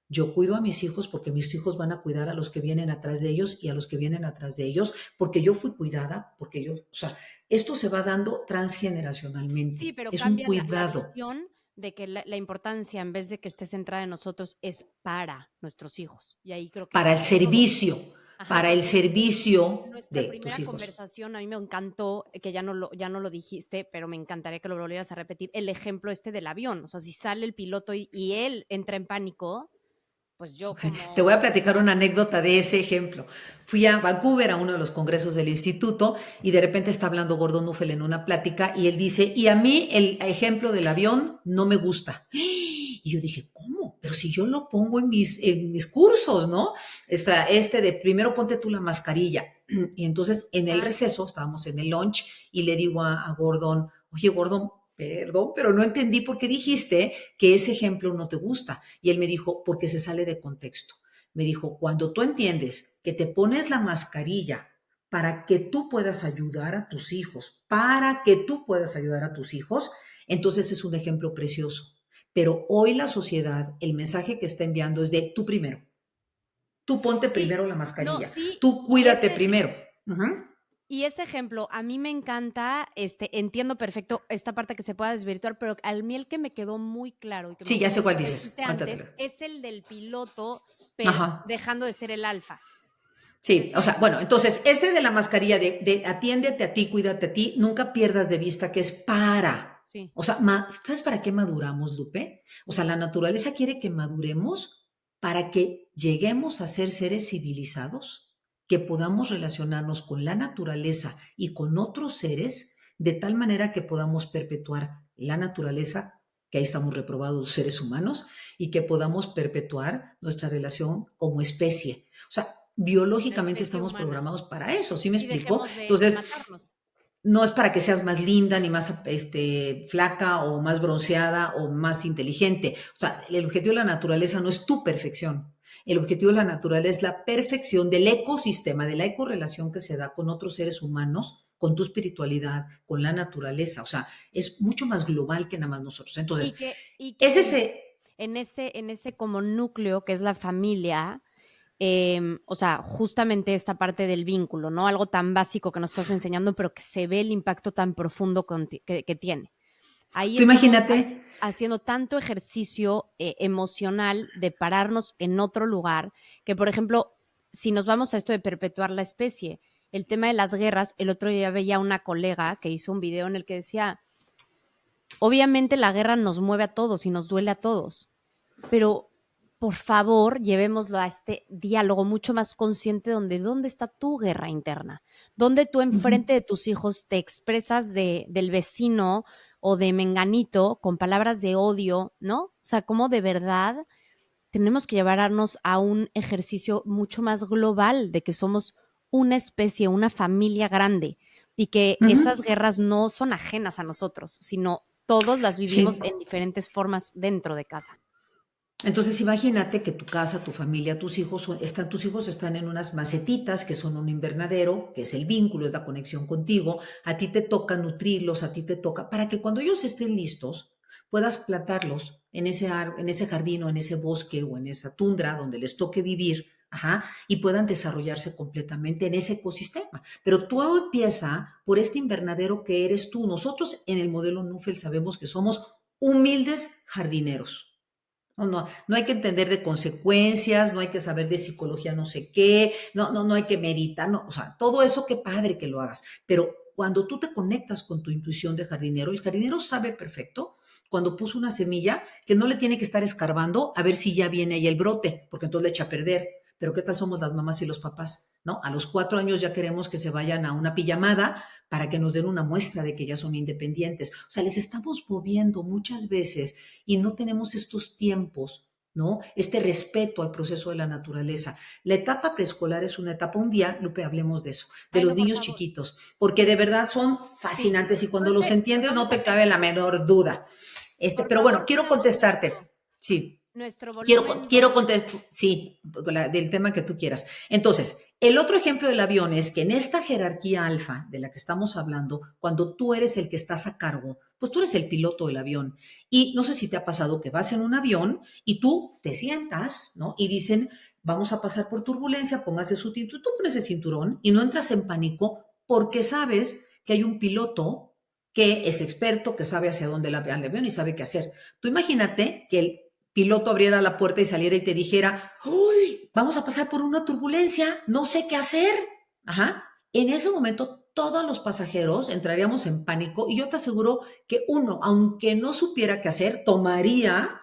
Yo cuido a mis hijos porque mis hijos van a cuidar a los que vienen atrás de ellos y a los que vienen atrás de ellos, porque yo fui cuidada, porque yo, o sea, esto se va dando Sí, transgeneracionalmente. pero Es un cambia la cuidado visión de que la importancia, en vez de que esté centrada en nosotros, es para nuestros hijos. Y ahí creo que para el cambia todo. servicio, Ajá, para el porque en servicio nuestra de tus primera hijos. conversación a mí me encantó, que ya no lo dijiste, pero me encantaría que lo volvieras a repetir, el ejemplo este del avión. O sea, si sale el piloto y él entra en pánico, pues yo Te voy a como platicar una anécdota de ese ejemplo. Fui a Vancouver a uno de los congresos del instituto y de repente está hablando Gordon Nuffel en una plática y él dice, y a mí el ejemplo del avión no me gusta. Y yo dije, ¿cómo? Pero si yo lo pongo en mis cursos, ¿no? Este de primero ponte tú la mascarilla. Y entonces en el ah, receso, estábamos en el lunch y le digo a Gordon, oye Gordon, perdón, pero no entendí por qué dijiste que ese ejemplo no te gusta. Y él me dijo, porque se sale de contexto. Me dijo, cuando tú entiendes que te pones la mascarilla para que tú puedas ayudar a tus hijos, para que tú puedas ayudar a tus hijos, entonces es un ejemplo precioso. Pero hoy la sociedad, el mensaje que está enviando es de tú primero. Tú ponte sí, primero la no, mascarilla. sí, Tú cuídate primero. Uh-huh. y ese ejemplo, a mí me encanta, entiendo perfecto esta parte que se pueda desvirtuar, pero al mí el que me quedó muy claro y que me Sí, ya gustó sé mucho cuál que dices. dijiste Ahorita te lo... antes, es el del piloto Ajá. dejando de ser el alfa. Es Sí, o decir, sea, bueno, entonces, este de la mascarilla de atiéndete a ti, cuídate a ti, nunca pierdas de vista que es para. sí, O sea, ¿sabes para qué maduramos, Lupe? O sea, la naturaleza quiere que maduremos para que lleguemos a ser seres civilizados, que podamos relacionarnos con la naturaleza y con otros seres de tal manera que podamos perpetuar la naturaleza, que ahí estamos reprobados los seres humanos, y que podamos perpetuar nuestra relación como especie. O sea, la biológicamente especie estamos humana. programados para eso, ¿sí me Y explico? dejemos de Entonces, matarnos. no es para que seas más linda, ni más flaca, o más bronceada, o más inteligente. O sea, el objetivo de la naturaleza no es tu perfección. El objetivo de la naturaleza es la perfección del ecosistema, de la ecorrelación que se da con otros seres humanos, con tu espiritualidad, con la naturaleza. O sea, es mucho más global que nada más nosotros. Y Entonces, que es ese. en ese como núcleo que es la familia, o sea, justamente esta parte del vínculo, ¿no? Algo tan básico que nos estás enseñando, pero que se ve el impacto tan profundo que tiene. Ahí Tú estamos imagínate. haciendo tanto ejercicio emocional de pararnos en otro lugar, que por ejemplo, si nos vamos a esto de perpetuar la especie, el tema de las guerras, el otro día veía una colega que hizo un video en el que decía, obviamente la guerra nos mueve a todos y nos duele a todos, pero por favor llevémoslo a este diálogo mucho más consciente donde dónde está tu guerra interna, donde tú enfrente de tus hijos te expresas del vecino o de menganito con palabras de odio, ¿no? O sea, como de verdad tenemos que llevarnos a un ejercicio mucho más global de que somos una especie, una familia grande y que esas Ujú. guerras no son ajenas a nosotros, sino todos las vivimos Sí. en diferentes formas dentro de casa. Entonces imagínate que tu casa, tu familia, tus hijos están en unas macetitas que son un invernadero, que es el vínculo, es la conexión contigo. A ti te toca nutrirlos, a ti te toca, para que cuando ellos estén listos, puedas plantarlos en ese jardín o en ese bosque o en esa tundra donde les toque vivir, ajá, y puedan desarrollarse completamente en ese ecosistema. Pero todo empieza por este invernadero que eres tú. Nosotros en el modelo Nufel sabemos que somos humildes jardineros. No hay que entender de consecuencias, no hay que saber de psicología no sé qué, no hay que meditar, no, o sea, todo eso qué padre que lo hagas, pero cuando tú te conectas con tu intuición de jardinero, el jardinero sabe perfecto cuando puso una semilla que no le tiene que estar escarbando a ver si ya viene ahí el brote, porque entonces le echa a perder. Pero ¿qué tal somos las mamás y los papás? ¿No? A los 4 años ya queremos que se vayan a una pijamada para que nos den una muestra de que ya son independientes. O sea, les estamos moviendo muchas veces y no tenemos estos tiempos, ¿no? Este respeto al proceso de la naturaleza. La etapa preescolar es una etapa, un día, Lupe, hablemos de eso, de Ay, los no, por niños favor. chiquitos, porque de Sí, verdad son sí. fascinantes y cuando Pues los entiendes no vamos a te hacer cabe la menor duda. por Pero bueno, favor, quiero ponemos contestarte. Sí. nuestro Quiero, volumen. quiero contestar, sí, del tema que tú quieras. Entonces, el otro ejemplo del avión es que en esta jerarquía alfa de la que estamos hablando, cuando tú eres el que estás a cargo, pues tú eres el piloto del avión. Y no sé si te ha pasado que vas en un avión y tú te sientas, ¿no? Y dicen, vamos a pasar por turbulencia, póngase su cinturón, tú pones el cinturón y no entras en pánico porque sabes que hay un piloto que es experto, que sabe hacia dónde va el avión y sabe qué hacer. Tú imagínate que el piloto abriera la puerta y saliera y te dijera, uy, vamos a pasar por una turbulencia, no sé qué hacer. Ajá. En ese momento todos los pasajeros entraríamos en pánico y yo te aseguro que uno, aunque no supiera qué hacer, tomaría,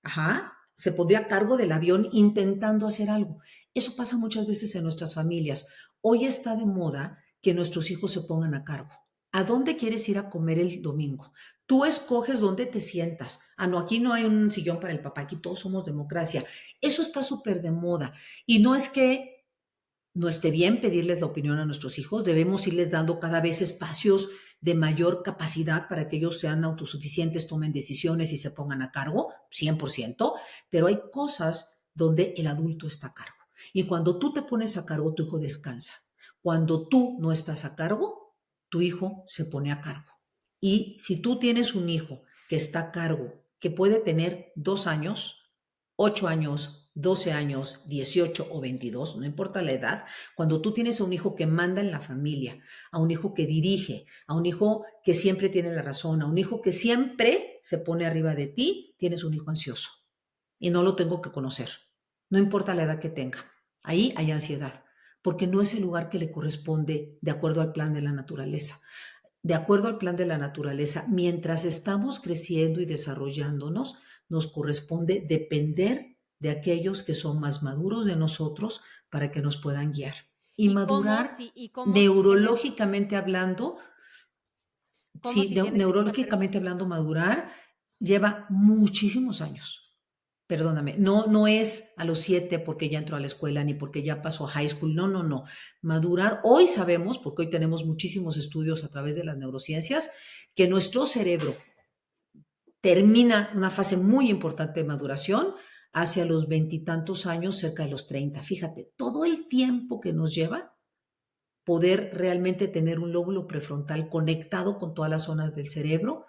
ajá, se pondría a cargo del avión intentando hacer algo. Eso pasa muchas veces en nuestras familias. Hoy está de moda que nuestros hijos se pongan a cargo. ¿A dónde quieres ir a comer el domingo? Tú escoges dónde te sientas. Ah, no, aquí no hay un sillón para el papá, aquí todos somos democracia. Eso está súper de moda. Y no es que no esté bien pedirles la opinión a nuestros hijos, debemos irles dando cada vez espacios de mayor capacidad para que ellos sean autosuficientes, tomen decisiones y se pongan a cargo, 100%, pero hay cosas donde el adulto está a cargo. Y cuando tú te pones a cargo, tu hijo descansa. Cuando tú no estás a cargo, tu hijo se pone a cargo. Y si tú tienes un hijo que está a cargo, que puede tener 2 años, 8 años, 12 años, 18 o 22, no importa la edad, cuando tú tienes a un hijo que manda en la familia, a un hijo que dirige, a un hijo que siempre tiene la razón, a un hijo que siempre se pone arriba de ti, tienes un hijo ansioso. Y no lo tengo que conocer, no importa la edad que tenga. Ahí hay ansiedad, porque no es el lugar que le corresponde de acuerdo al plan de la naturaleza. De acuerdo al plan de la naturaleza, mientras estamos creciendo y desarrollándonos, nos corresponde depender de aquellos que son más maduros de nosotros para que nos puedan guiar. Y madurar Y cómo si tienes, neurológicamente hablando, cómo sí, si tienes esta neurológicamente hablando, madurar lleva muchísimos años. Perdóname, no es a los 7 porque ya entró a la escuela ni porque ya pasó a high school, no, no, no. Madurar, hoy sabemos, porque hoy tenemos muchísimos estudios a través de las neurociencias, que nuestro cerebro termina una fase muy importante de maduración hacia los veintitantos años, cerca de los 30. Fíjate, todo el tiempo que nos lleva poder realmente tener un lóbulo prefrontal conectado con todas las zonas del cerebro,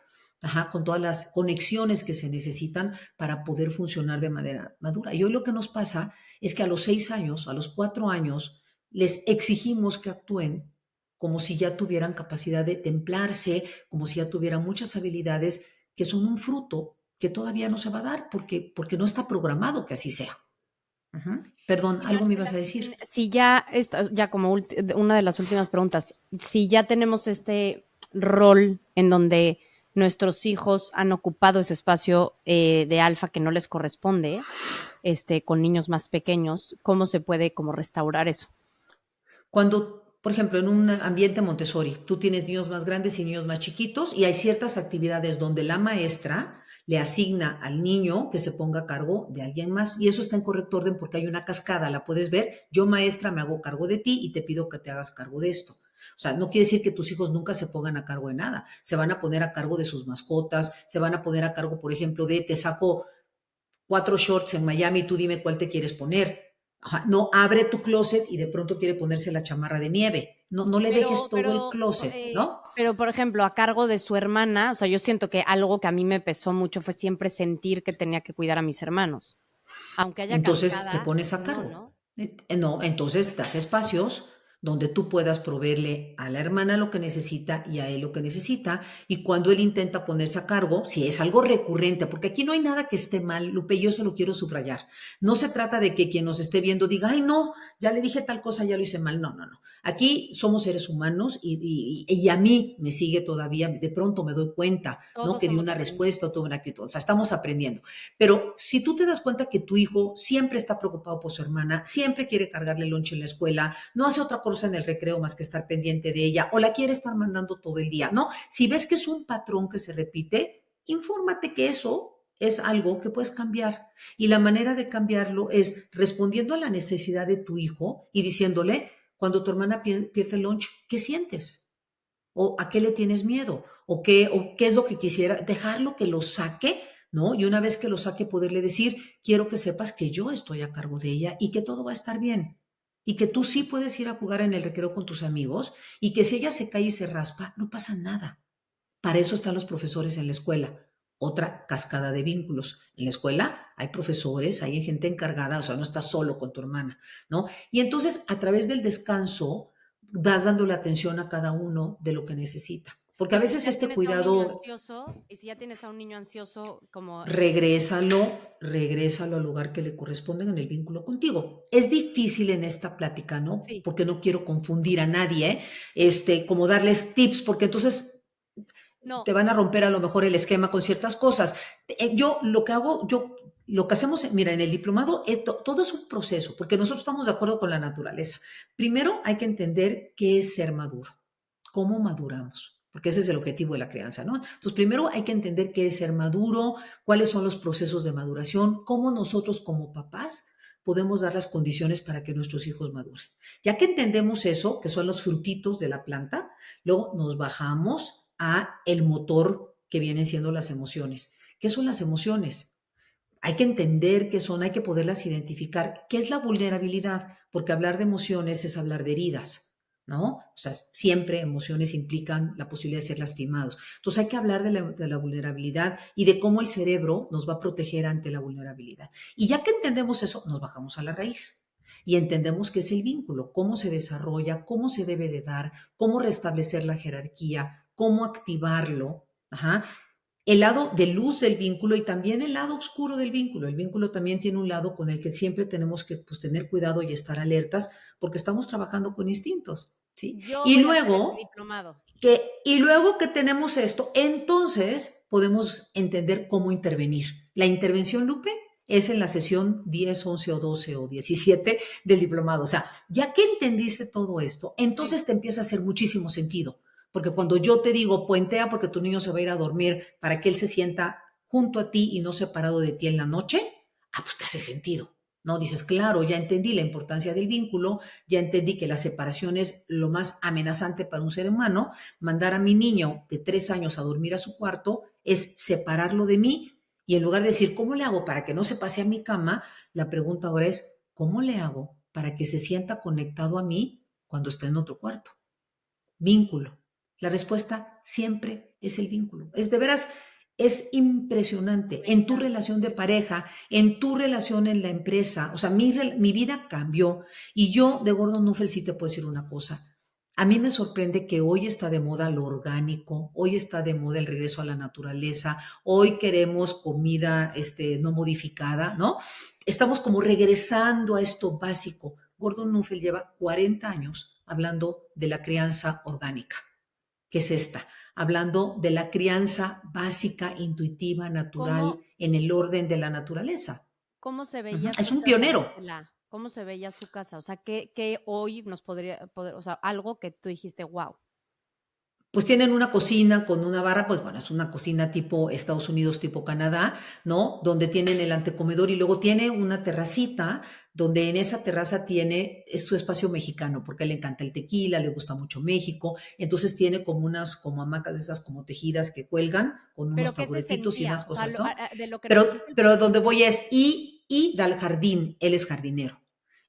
con todas las conexiones que se necesitan para poder funcionar de manera madura. Y hoy lo que nos pasa es que a los 6 años, a los 4 años, les exigimos que actúen como si ya tuvieran capacidad de templarse, como si ya tuvieran muchas habilidades que son un fruto que todavía no se va a dar porque no está programado que así sea. Perdón, Y algo me Marcela, ibas a decir. si ya, ya como una de las últimas preguntas, si ya tenemos este rol en donde nuestros hijos han ocupado ese espacio de alfa que no les corresponde, con niños más pequeños, ¿cómo se puede como restaurar eso? Cuando, por ejemplo, en un ambiente Montessori, tú tienes niños más grandes y niños más chiquitos y hay ciertas actividades donde la maestra le asigna al niño que se ponga a cargo de alguien más y eso está en correcto orden porque hay una cascada, la puedes ver, yo maestra me hago cargo de ti y te pido que te hagas cargo de esto. O sea, no quiere decir que tus hijos nunca se pongan a cargo de nada, se van a poner a cargo de sus mascotas, se van a poner a cargo, por ejemplo, de te saco 4 shorts en Miami, tú dime cuál te quieres poner. No abre tu closet y de pronto quiere ponerse la chamarra de nieve. No le dejes todo el closet, ¿no? Pero, por ejemplo, a cargo de su hermana, o sea, yo siento que algo que a mí me pesó mucho fue siempre sentir que tenía que cuidar a mis hermanos. Aunque haya Entonces te cascada, pones a no, cargo. ¿no? No, entonces das espacios donde tú puedas proveerle a la hermana lo que necesita y a él lo que necesita. Y cuando él intenta ponerse a cargo, si es algo recurrente, porque aquí no hay nada que esté mal, Lupe, yo eso lo quiero subrayar. No se trata de que quien nos esté viendo diga, ay, no, ya le dije tal cosa, ya lo hice mal. No, no, no. Aquí somos seres humanos y a mí me sigue todavía, de pronto me doy cuenta, ¿no? Todos Que di somos una aprendices. respuesta o tuve una actitud. O sea, estamos aprendiendo. Pero si tú te das cuenta que tu hijo siempre está preocupado por su hermana, siempre quiere cargarle lonche en la escuela, no hace otra cosa en el recreo más que estar pendiente de ella o la quiere estar mandando todo el día, ¿no? Si ves que es un patrón que se repite, infórmate que eso es algo que puedes cambiar. Y la manera de cambiarlo es respondiendo a la necesidad de tu hijo y diciéndole, cuando tu hermana pierde el lunch, ¿qué sientes? ¿O a qué le tienes miedo? O qué es lo que quisiera? Dejarlo que lo saque, ¿no? Y una vez que lo saque, poderle decir, quiero que sepas que yo estoy a cargo de ella y que todo va a estar bien. Y que tú sí puedes ir a jugar en el recreo con tus amigos y que si ella se cae y se raspa, no pasa nada. Para eso están los profesores en la escuela. Otra cascada de vínculos. En la escuela hay profesores, hay gente encargada, o sea, no estás solo con tu hermana, ¿no? Y entonces, a través del descanso, vas dándole atención a cada uno de lo que necesita. Porque a Y si veces ya este tienes a un niño cuidado, ansioso, y si ya tienes a un niño ansioso, como regrésalo al lugar que le corresponde en el vínculo contigo. Es difícil en esta plática, ¿no? sí, Porque no quiero confundir a nadie, ¿eh? Como darles tips, porque entonces no, te van a romper a lo mejor el esquema con ciertas cosas. Yo lo que hago, lo que hacemos, mira, en el diplomado, todo es un proceso, porque nosotros estamos de acuerdo con la naturaleza. Primero hay que entender qué es ser maduro, cómo maduramos, porque ese es el objetivo de la crianza, ¿no? Entonces, primero hay que entender qué es ser maduro, cuáles son los procesos de maduración, cómo nosotros como papás podemos dar las condiciones para que nuestros hijos maduren. Ya que entendemos eso, que son los frutitos de la planta, luego nos bajamos a el motor que vienen siendo las emociones. ¿Qué son las emociones? Hay que entender qué son, hay que poderlas identificar. ¿Qué es la vulnerabilidad? Porque hablar de emociones es hablar de heridas, ¿no? O sea, siempre emociones implican la posibilidad de ser lastimados. Entonces hay que hablar de la vulnerabilidad y de cómo el cerebro nos va a proteger ante la vulnerabilidad. Y ya que entendemos eso, nos bajamos a la raíz y entendemos qué es el vínculo, cómo se desarrolla, cómo se debe de dar, cómo restablecer la jerarquía, cómo activarlo, el lado de luz del vínculo y también el lado oscuro del vínculo. El vínculo también tiene un lado con el que siempre tenemos que pues, tener cuidado y estar alertas porque estamos trabajando con instintos, ¿sí? yo Y voy a hacer ese luego diplomado. y luego que tenemos esto, entonces podemos entender cómo intervenir. La intervención, Lupe, es en la sesión 10, 11 o 12 o 17 del diplomado. O sea, ya que entendiste todo esto, Sí, entonces te empieza a hacer muchísimo sentido. Porque sí. cuando yo te digo puentea porque tu niño se va a ir a dormir para que él se sienta junto a ti y no separado de ti en la noche, pues te hace sentido, ¿no? Dices, claro, ya entendí la importancia del vínculo, ya entendí que la separación es lo más amenazante para un ser humano. Mandar a mi niño de 3 años a dormir a su cuarto es separarlo de mí, y en lugar de decir, ¿cómo le hago para que no se pase a mi cama? La pregunta ahora es, ¿cómo le hago para que se sienta conectado a mí cuando esté en otro cuarto? Vínculo. La respuesta siempre es el vínculo. Es de veras, es impresionante. Me En tu encanta. relación de pareja, en tu relación en la empresa, o sea, mi vida cambió. Y yo de Gordon Nuffel sí te puedo decir una cosa. A mí me sorprende que hoy está de moda lo orgánico, hoy está de moda el regreso a la naturaleza, hoy queremos comida no modificada, ¿no? Estamos como regresando a esto básico. Gordon Nuffel lleva 40 años hablando de la crianza orgánica, que es esta, hablando de la crianza básica, intuitiva, natural, ¿Cómo, en el orden de la naturaleza. cómo se Ujú. veía Es su un casa, pionero. Marcela? ¿Cómo se veía su casa? O sea, ¿qué hoy nos o sea, algo que tú dijiste, wow? Pues tienen una cocina con una barra, pues bueno, es una cocina tipo Estados Unidos, tipo Canadá, ¿no? Donde tienen el antecomedor y luego tiene una terracita, donde en esa terraza es su espacio mexicano, porque a él le encanta el tequila, le gusta mucho México, entonces tiene como como hamacas de esas como tejidas que cuelgan con unos Pero ¿qué se taburetitos y sentía? unas O sea, cosas, ¿no? de lo que nos Pero, dijiste al pero donde principio. voy es, y da al jardín, él es jardinero.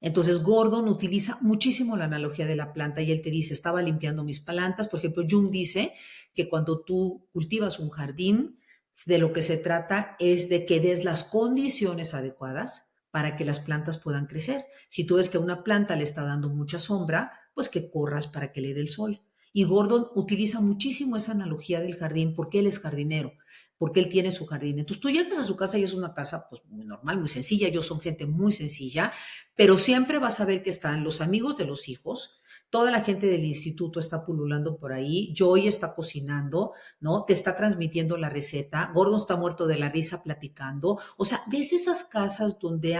Entonces Gordon utiliza muchísimo la analogía de la planta y él te dice, estaba limpiando mis plantas. Por ejemplo, Jung dice que cuando tú cultivas un jardín, de lo que se trata es de que des las condiciones adecuadas para que las plantas puedan crecer. Si tú ves que a una planta le está dando mucha sombra, pues que corras para que le dé el sol. Y Gordon utiliza muchísimo esa analogía del jardín porque él es jardinero, porque él tiene su jardín. Entonces tú llegas a su casa y es una casa pues muy normal, muy sencilla. Ellos son gente muy sencilla, pero siempre vas a ver que están los amigos de los hijos, toda la gente del instituto está pululando por ahí, Joy está cocinando, ¿no? Te está transmitiendo la receta, Gordon está muerto de la risa platicando, o sea, ves esas casas donde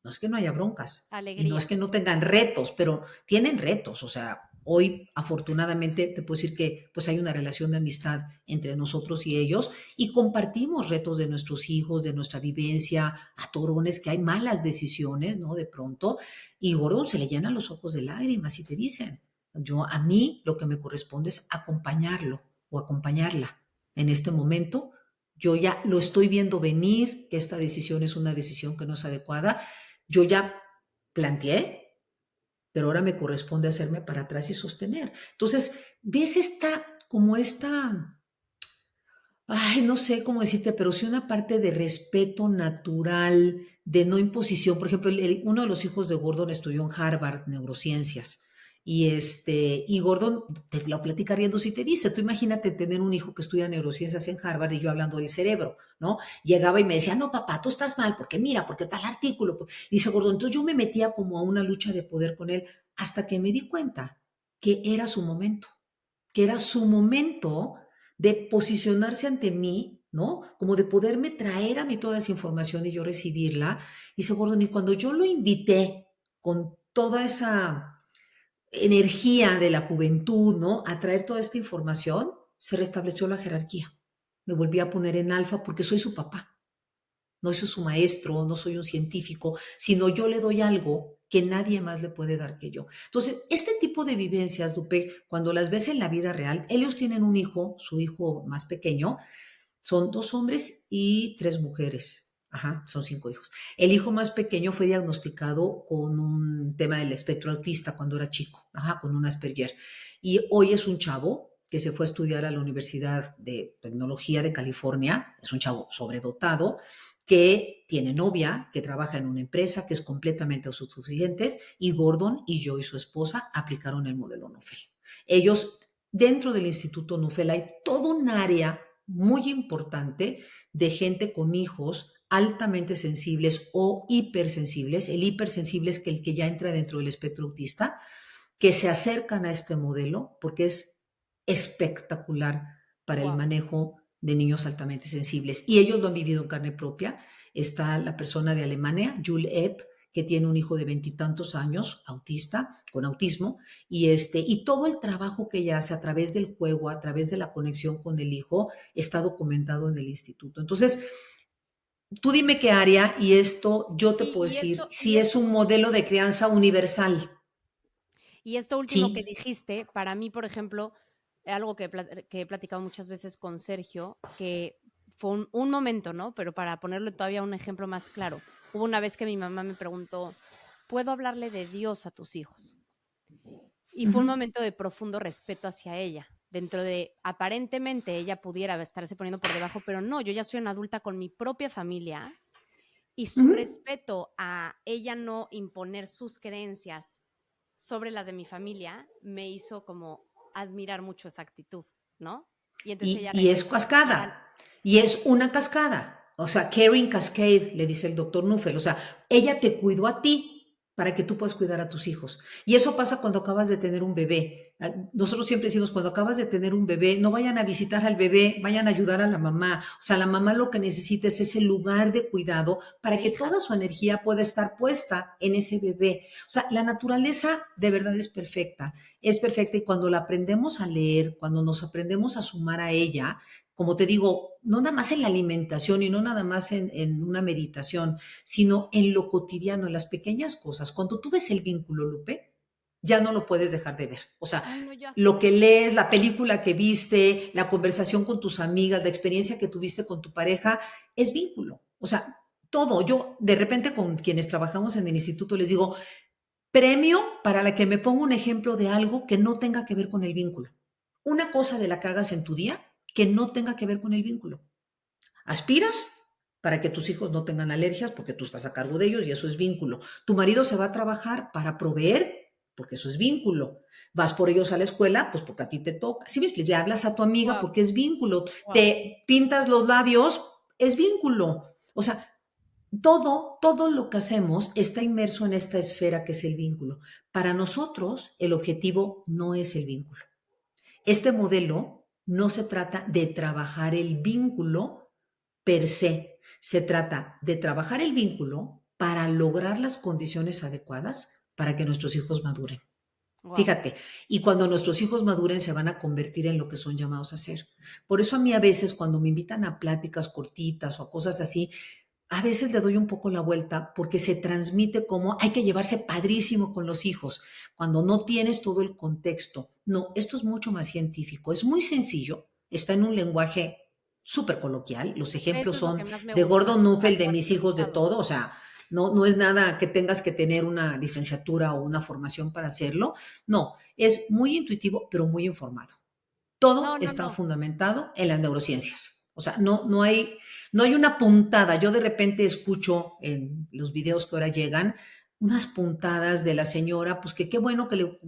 no es que no haya broncas y no es Alegría. que no tengan retos, pero tienen retos, o sea, hoy afortunadamente te puedo decir que pues hay una relación de amistad entre nosotros y ellos y compartimos retos de nuestros hijos, de nuestra vivencia, atorones, que hay malas decisiones, ¿no? De pronto, y Gordon se le llenan los ojos de lágrimas y te dicen, a mí lo que me corresponde es acompañarlo o acompañarla en este momento. Yo ya lo estoy viendo venir, que esta decisión es una decisión que no es adecuada. Yo ya planteé, pero ahora me corresponde hacerme para atrás y sostener. Entonces, ves no sé cómo decirte, pero sí una parte de respeto natural, de no imposición. Por ejemplo, uno de los hijos de Gordon estudió en Harvard neurociencias. Y Gordon te lo platica riendo si te dice, tú imagínate tener un hijo que estudia neurociencias en Harvard y yo hablando del cerebro, ¿no? Llegaba y me decía, no, papá, tú estás mal, porque mira, porque tal artículo. Dice Gordon, entonces yo me metía como a una lucha de poder con él hasta que me di cuenta que era su momento, que era su momento de posicionarse ante mí, ¿no? Como de poderme traer a mí toda esa información y yo recibirla. Y dice Gordon, y cuando yo lo invité con toda esa energía de la juventud, ¿no? A traer toda esta información, se restableció la jerarquía. Me volví a poner en alfa porque soy su papá. No soy su maestro, no soy un científico, sino yo le doy algo que nadie más le puede dar que yo. Entonces, este tipo de vivencias, Lupe, cuando las ves en la vida real, ellos tienen un hijo, su hijo más pequeño, son 2 hombres y 3 mujeres. Ajá, son 5 hijos. El hijo más pequeño fue diagnosticado con un tema del espectro autista cuando era chico, ajá, con un Asperger. Y hoy es un chavo que se fue a estudiar a la Universidad de Tecnología de California, es un chavo sobredotado, que tiene novia, que trabaja en una empresa, que es completamente autosuficiente, y Gordon y yo y su esposa aplicaron el modelo Nufel. Ellos, dentro del Instituto Nufel, hay todo un área muy importante de gente con hijos altamente sensibles o hipersensibles. El hipersensible es que el que ya entra dentro del espectro autista, que se acercan a este modelo porque es espectacular para el Wow. manejo de niños altamente sensibles. Y ellos lo han vivido en carne propia. Está la persona de Alemania, Jules Epp, que tiene un hijo de 20 y tantos años, autista, con autismo, y todo el trabajo que ella hace a través del juego, a través de la conexión con el hijo, está documentado en el instituto. Entonces, tú dime qué área y esto yo te Sí, puedo decir si es un modelo de crianza universal. y esto último que Sí. dijiste, para mí, por ejemplo, algo que he platicado muchas veces con Sergio, que fue un momento, ¿no? Pero para ponerle todavía un ejemplo más claro, hubo una vez que mi mamá me preguntó, ¿puedo hablarle de Dios a tus hijos? Y fue un Ujú, momento de profundo respeto hacia ella. Dentro de, aparentemente, ella pudiera estarse poniendo por debajo, pero no, yo ya soy una adulta con mi propia familia y su ujú. respeto a ella no imponer sus creencias sobre las de mi familia me hizo como admirar mucho esa actitud, ¿no? Y entonces ella Y es regresó cascada, y es una cascada. O sea, caring cascade, le dice el doctor Nuffel. O sea, ella te cuidó a ti para que tú puedas cuidar a tus hijos. Y eso pasa cuando acabas de tener un bebé. Nosotros siempre decimos, cuando acabas de tener un bebé, no vayan a visitar al bebé, vayan a ayudar a la mamá. O sea, la mamá lo que necesita es ese lugar de cuidado para de que hija. toda su energía pueda estar puesta en ese bebé. O sea, la naturaleza de verdad es perfecta y cuando la aprendemos a leer, cuando nos aprendemos a sumar a ella, como te digo, no nada más en la alimentación y no nada más en una meditación, sino en lo cotidiano, en las pequeñas cosas. Cuando tú ves el vínculo, Lupe, ya no lo puedes dejar de ver. O sea, Ay, no, ya. lo que lees, la película que viste, la conversación con tus amigas, la experiencia que tuviste con tu pareja, es vínculo. O sea, todo. Yo de repente con quienes trabajamos en el instituto les digo, premio para la que me ponga un ejemplo de algo que no tenga que ver con el vínculo. Una cosa de la que hagas en tu día que no tenga que ver con el vínculo. Aspiras para que tus hijos no tengan alergias porque tú estás a cargo de ellos y eso es vínculo. Tu marido se va a trabajar para proveer porque eso es vínculo. Vas por ellos a la escuela, pues porque a ti te toca. Si me explico, le hablas a tu amiga Wow, porque es vínculo. wow. Te pintas los labios, es vínculo. O sea, todo lo que hacemos está inmerso en esta esfera que es el vínculo. Para nosotros, el objetivo no es el vínculo. Este modelo no se trata de trabajar el vínculo per se, se trata de trabajar el vínculo para lograr las condiciones adecuadas para que nuestros hijos maduren. Wow. Fíjate, y cuando nuestros hijos maduren se van a convertir en lo que son llamados a ser. Por eso a mí a veces cuando me invitan a pláticas cortitas o a cosas así, a veces le doy un poco la vuelta porque se transmite como hay que llevarse padrísimo con los hijos, cuando no tienes todo el contexto. No, esto es mucho más científico, es muy sencillo, está en un lenguaje súper coloquial, los ejemplos Eso es lo son que más me de gusta, Gordon Nuffel, tal de cual mis hijos, de aterrizado. todo, o sea, no es nada que tengas que tener una licenciatura o una formación para hacerlo, no, es muy intuitivo, pero muy informado. No, Todo no, está no. fundamentado en las neurociencias. O sea, no hay una puntada. Yo de repente escucho en los videos que ahora llegan unas puntadas de la señora, pues que qué bueno que le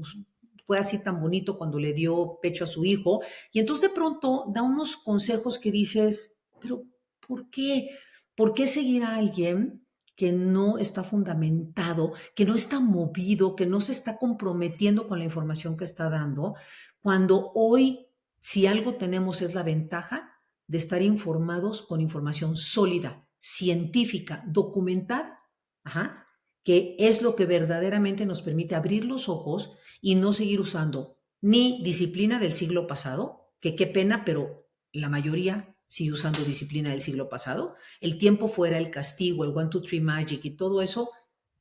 fue así tan bonito cuando le dio pecho a su hijo. Y entonces de pronto da unos consejos que dices, pero ¿por qué? ¿Por qué seguir a alguien que no está fundamentado, que no está movido, que no se está comprometiendo con la información que está dando, cuando hoy, si algo tenemos es la ventaja de estar informados con información sólida, científica, documentada, ajá, que es lo que verdaderamente nos permite abrir los ojos y no seguir usando ni disciplina del siglo pasado, que qué pena, pero la mayoría sigue usando disciplina del siglo pasado. El tiempo fuera, el castigo, el one, two, three magic y todo eso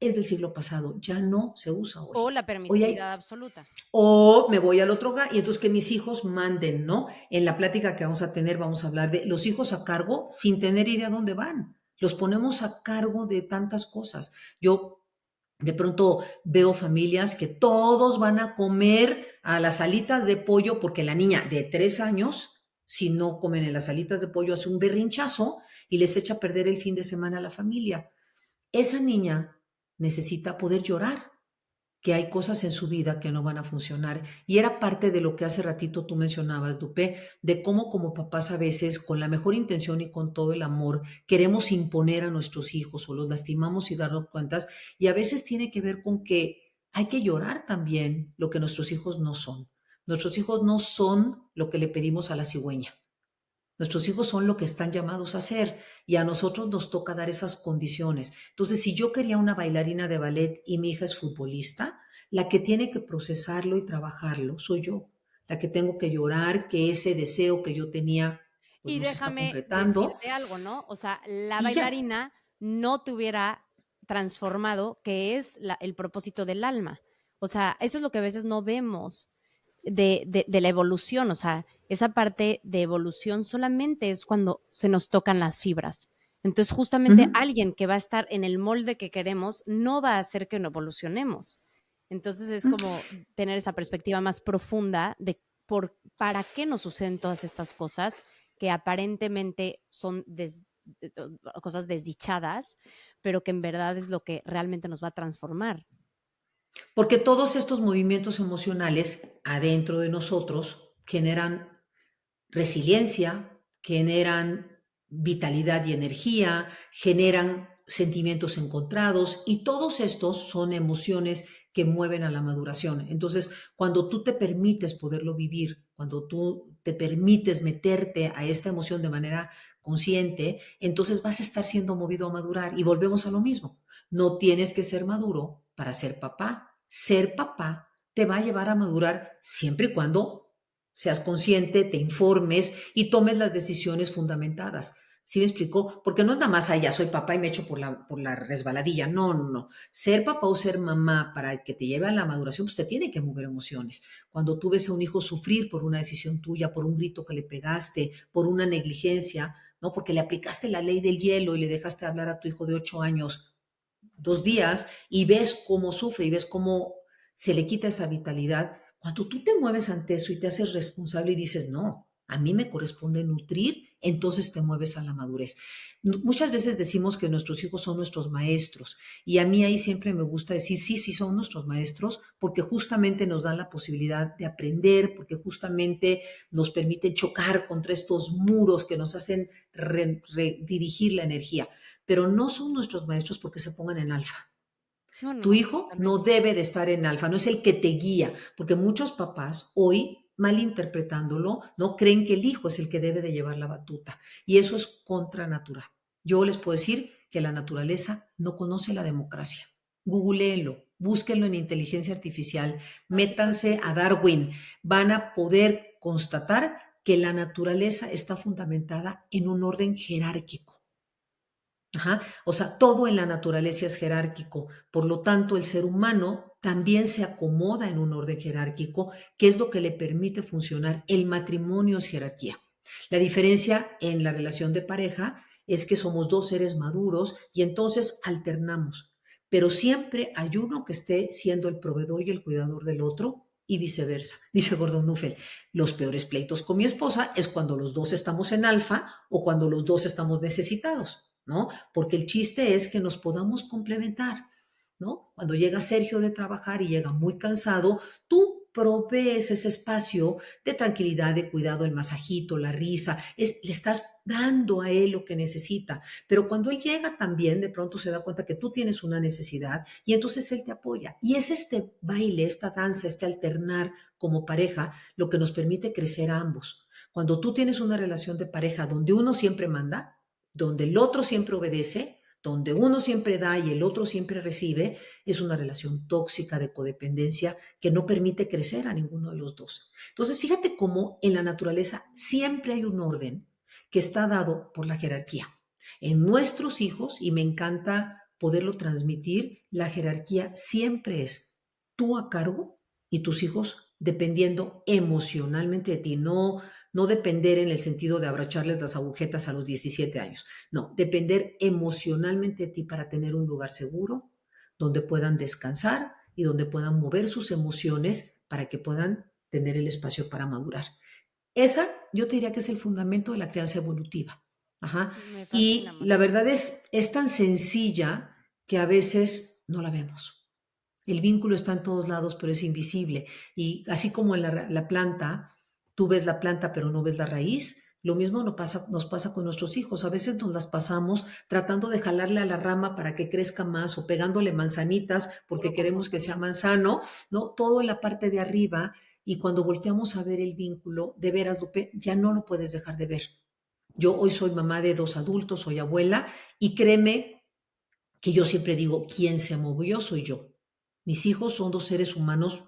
es del siglo pasado, ya no se usa hoy. O la Hoy hay permisividad absoluta. o me voy al otro hogar y entonces que mis hijos manden, ¿no? En la plática que vamos a tener vamos a hablar de los hijos a cargo sin tener idea dónde van. Los ponemos a cargo de tantas cosas. Yo de pronto veo familias que todos van a comer a las alitas de pollo porque la niña de 3 años, si no comen en las alitas de pollo, hace un berrinchazo y les echa a perder el fin de semana a la familia. Esa niña necesita poder llorar que hay cosas en su vida que no van a funcionar. Y era parte de lo que hace ratito tú mencionabas, Dupe, de cómo como papás a veces, con la mejor intención y con todo el amor, queremos imponer a nuestros hijos o los lastimamos y darnos cuentas. Y a veces tiene que ver con que hay que llorar también lo que nuestros hijos no son. Nuestros hijos no son lo que le pedimos a la cigüeña. Nuestros hijos son lo que están llamados a ser y a nosotros nos toca dar esas condiciones. Entonces, si yo quería una bailarina de ballet y mi hija es futbolista, la que tiene que procesarlo y trabajarlo soy yo, la que tengo que llorar que ese deseo que yo tenía pues Y no se está déjame concretando decirte algo, ¿no? O sea, la y ya. bailarina no te hubiera transformado, que es el propósito del alma. O sea, eso es lo que a veces no vemos de la evolución. O sea, esa parte de evolución solamente es cuando se nos tocan las fibras. Entonces, justamente Ujú. alguien que va a estar en el molde que queremos no va a hacer que no evolucionemos. Entonces, es Mm. como tener esa perspectiva más profunda de para qué nos suceden todas estas cosas que aparentemente son cosas desdichadas, pero que en verdad es lo que realmente nos va a transformar. Porque todos estos movimientos emocionales adentro de nosotros generan resiliencia, generan vitalidad y energía, generan sentimientos encontrados y todos estos son emociones que mueven a la maduración. Entonces, cuando tú te permites poderlo vivir, cuando tú te permites meterte a esta emoción de manera consciente, entonces vas a estar siendo movido a madurar y volvemos a lo mismo. No tienes que ser maduro para ser papá. Ser papá te va a llevar a madurar siempre y cuando seas consciente, te informes y tomes las decisiones fundamentadas. ¿Sí me explicó? Porque no es nada más, ya soy papá y me echo por la resbaladilla. No, no, no. Ser papá o ser mamá para que te lleve a la maduración, pues te tiene que mover emociones. Cuando tú ves a un hijo sufrir por una decisión tuya, por un grito que le pegaste, por una negligencia, ¿no? Porque le aplicaste la ley del hielo y le dejaste hablar a tu hijo de 8 años 2 días y ves cómo sufre y ves cómo se le quita esa vitalidad, cuando tú te mueves ante eso y te haces responsable y dices, no, a mí me corresponde nutrir, entonces te mueves a la madurez. Muchas veces decimos que nuestros hijos son nuestros maestros y a mí ahí siempre me gusta decir, sí, sí son nuestros maestros porque justamente nos dan la posibilidad de aprender, porque justamente nos permiten chocar contra estos muros que nos hacen redirigir la energía, pero no son nuestros maestros porque se pongan en alfa. No, Tu no, hijo no totalmente. debe de estar en alfa, no es el que te guía, porque muchos papás hoy, malinterpretándolo, no creen que el hijo es el que debe de llevar la batuta y eso es contra natura. Yo les puedo decir que la naturaleza no conoce la democracia. Googleenlo, búsquenlo en inteligencia artificial, Así fue. métanse a Darwin, van a poder constatar que la naturaleza está fundamentada en un orden jerárquico. Ajá. O sea, todo en la naturaleza es jerárquico. Por lo tanto, el ser humano también se acomoda en un orden jerárquico, que es lo que le permite funcionar. El matrimonio es jerarquía. La diferencia en la relación de pareja es que somos dos seres maduros y entonces alternamos. Pero siempre hay uno que esté siendo el proveedor y el cuidador del otro y viceversa. Dice Gordon Nuffel, los peores pleitos con mi esposa es cuando los dos estamos en alfa o cuando los dos estamos necesitados, ¿no? Porque el chiste es que nos podamos complementar, ¿no? Cuando llega Sergio de trabajar y llega muy cansado, tú provees ese espacio de tranquilidad, de cuidado, el masajito, la risa, le estás dando a él lo que necesita. Pero cuando él llega también, de pronto se da cuenta que tú tienes una necesidad y entonces él te apoya. Y es este baile, esta danza, este alternar como pareja lo que nos permite crecer a ambos. Cuando tú tienes una relación de pareja donde uno siempre manda, donde el otro siempre obedece, donde uno siempre da y el otro siempre recibe, es una relación tóxica de codependencia que no permite crecer a ninguno de los dos. Entonces, fíjate cómo en la naturaleza siempre hay un orden que está dado por la jerarquía. En nuestros hijos, y me encanta poderlo transmitir, la jerarquía siempre es tú a cargo y tus hijos dependiendo emocionalmente de ti, no depender en el sentido de abrocharles las agujetas a los 17 años. No, depender emocionalmente de ti para tener un lugar seguro donde puedan descansar y donde puedan mover sus emociones para que puedan tener el espacio para madurar. Esa yo te diría que es el fundamento de la crianza evolutiva. Ajá. Me fascina, Y la Marcela. verdad es tan sencilla que a veces no la vemos. El vínculo está en todos lados, pero es invisible. Y así como en la planta, tú ves la planta, pero no ves la raíz. Lo mismo nos pasa con nuestros hijos. A veces nos las pasamos tratando de jalarle a la rama para que crezca más o pegándole manzanitas porque Puro queremos que sea comportamiento. manzano, ¿no? Todo en la parte de arriba. Y cuando volteamos a ver el vínculo, de veras, Lupe, ya no lo puedes dejar de ver. Yo hoy soy mamá de 2 adultos, soy abuela y créeme que yo siempre digo, quien se movió soy yo. Mis hijos son 2 seres humanos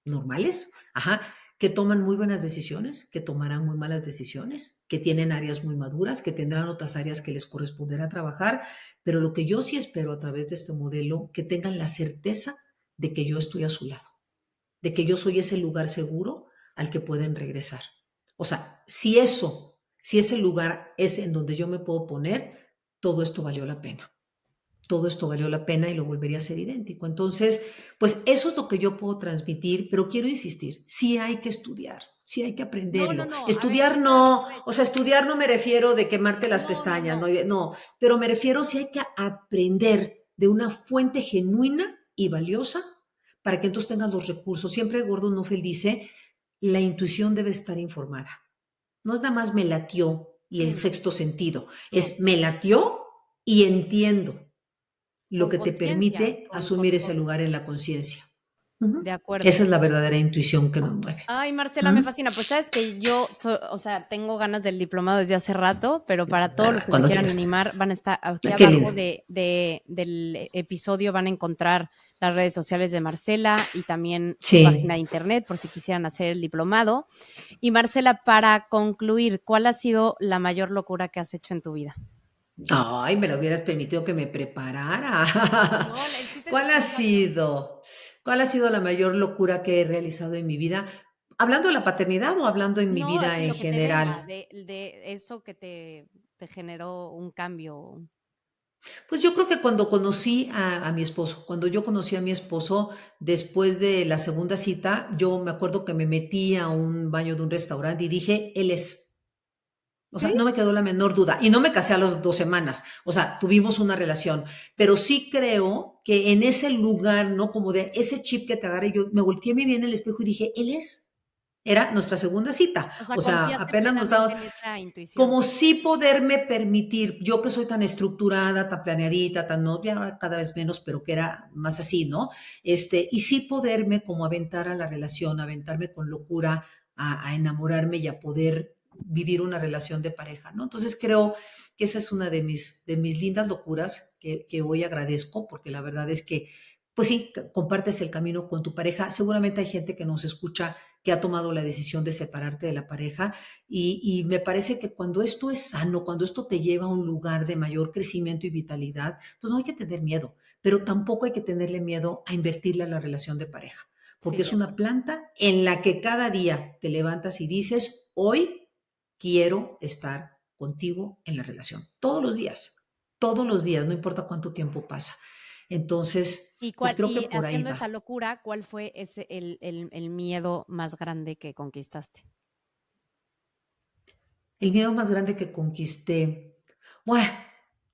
normales, ajá, que toman muy buenas decisiones, que tomarán muy malas decisiones, que tienen áreas muy maduras, que tendrán otras áreas que les corresponderá trabajar, pero lo que yo sí espero a través de este modelo, que tengan la certeza de que yo estoy a su lado, de que yo soy ese lugar seguro al que pueden regresar. O sea, si ese lugar es en donde yo me puedo poner, todo esto valió la pena. Todo esto valió la pena y lo volvería a ser idéntico. Entonces, pues eso es lo que yo puedo transmitir, pero quiero insistir, sí hay que estudiar, sí hay que No, no, aprenderlo. no. A ver, Estudiar Marcela, no, o sea, estudiar no me refiero de quemarte las no, no, pestañas, no. no, no, pero me refiero sí hay que aprender de una fuente genuina y valiosa para que entonces tengas los recursos. Siempre Gordon Nuffel dice, la intuición debe estar informada. No es nada más me latió y el Sí, no, sexto sentido, no. es me latió y entiendo lo Con que te conciencia, permite asumir ese con, lugar en la conciencia. Uh-huh. de acuerdo. Esa es la verdadera intuición que nos mueve. Ay, Marcela, me ¿Mm? fascina. Pues sabes que yo, o sea, tengo ganas del diplomado desde hace rato, pero para todos los que se Cuando quieran quieras. animar, van a estar aquí Qué abajo lindo. del episodio, van a encontrar las redes sociales de Marcela y también su Sí. página de internet por si quisieran hacer el diplomado. Y Marcela, para concluir, ¿cuál ha sido la mayor locura que has hecho en tu vida? Ay, me lo hubieras permitido que me preparara. No, el chiste es ¿Cuál ha espontáneos. sido? ¿Cuál ha sido la mayor locura que he realizado en mi vida? ¿Hablando de la paternidad o hablando en mi No, vida así en lo que te venga, general? de eso que te generó un cambio. Pues yo creo que cuando conocí a mi esposo, cuando yo conocí a mi esposo, después de la segunda cita, yo me acuerdo que me metí a un baño de un restaurante y dije, él es. O sea, ¿Sí? no me quedó la menor duda. Y no me casé a las 2 semanas. O sea, tuvimos una relación. Pero sí creo que en ese lugar, ¿no? Como de ese chip que te agarra, yo me volteé, me vi en el espejo y dije, él es. Era nuestra segunda cita. O sea, O sea, confiaste apenas nos plenamente damos, en esa intuición. como sí poderme permitir, yo que soy tan estructurada, tan planeadita, tan novia, cada vez menos, pero que era más así, ¿no? Y sí poderme como aventar a la relación, aventarme con locura, a enamorarme y a poder vivir una relación de pareja, ¿no? Entonces creo que esa es una de mis lindas locuras que hoy agradezco, porque la verdad es que, pues sí, compartes el camino con tu pareja. Seguramente hay gente que nos escucha que ha tomado la decisión de separarte de la pareja y me parece que cuando esto es sano, cuando esto te lleva a un lugar de mayor crecimiento y vitalidad, pues no hay que tener miedo, pero tampoco hay que tenerle miedo a invertirle a la relación de pareja, porque Sí, de es una acuerdo. planta en la que cada día te levantas y dices, hoy quiero estar contigo en la relación, todos los días, no importa cuánto tiempo pasa. Entonces, pues creo que Y por ahí haciendo esa va. locura, ¿cuál fue el miedo más grande que conquistaste? El miedo más grande que conquisté, bueno,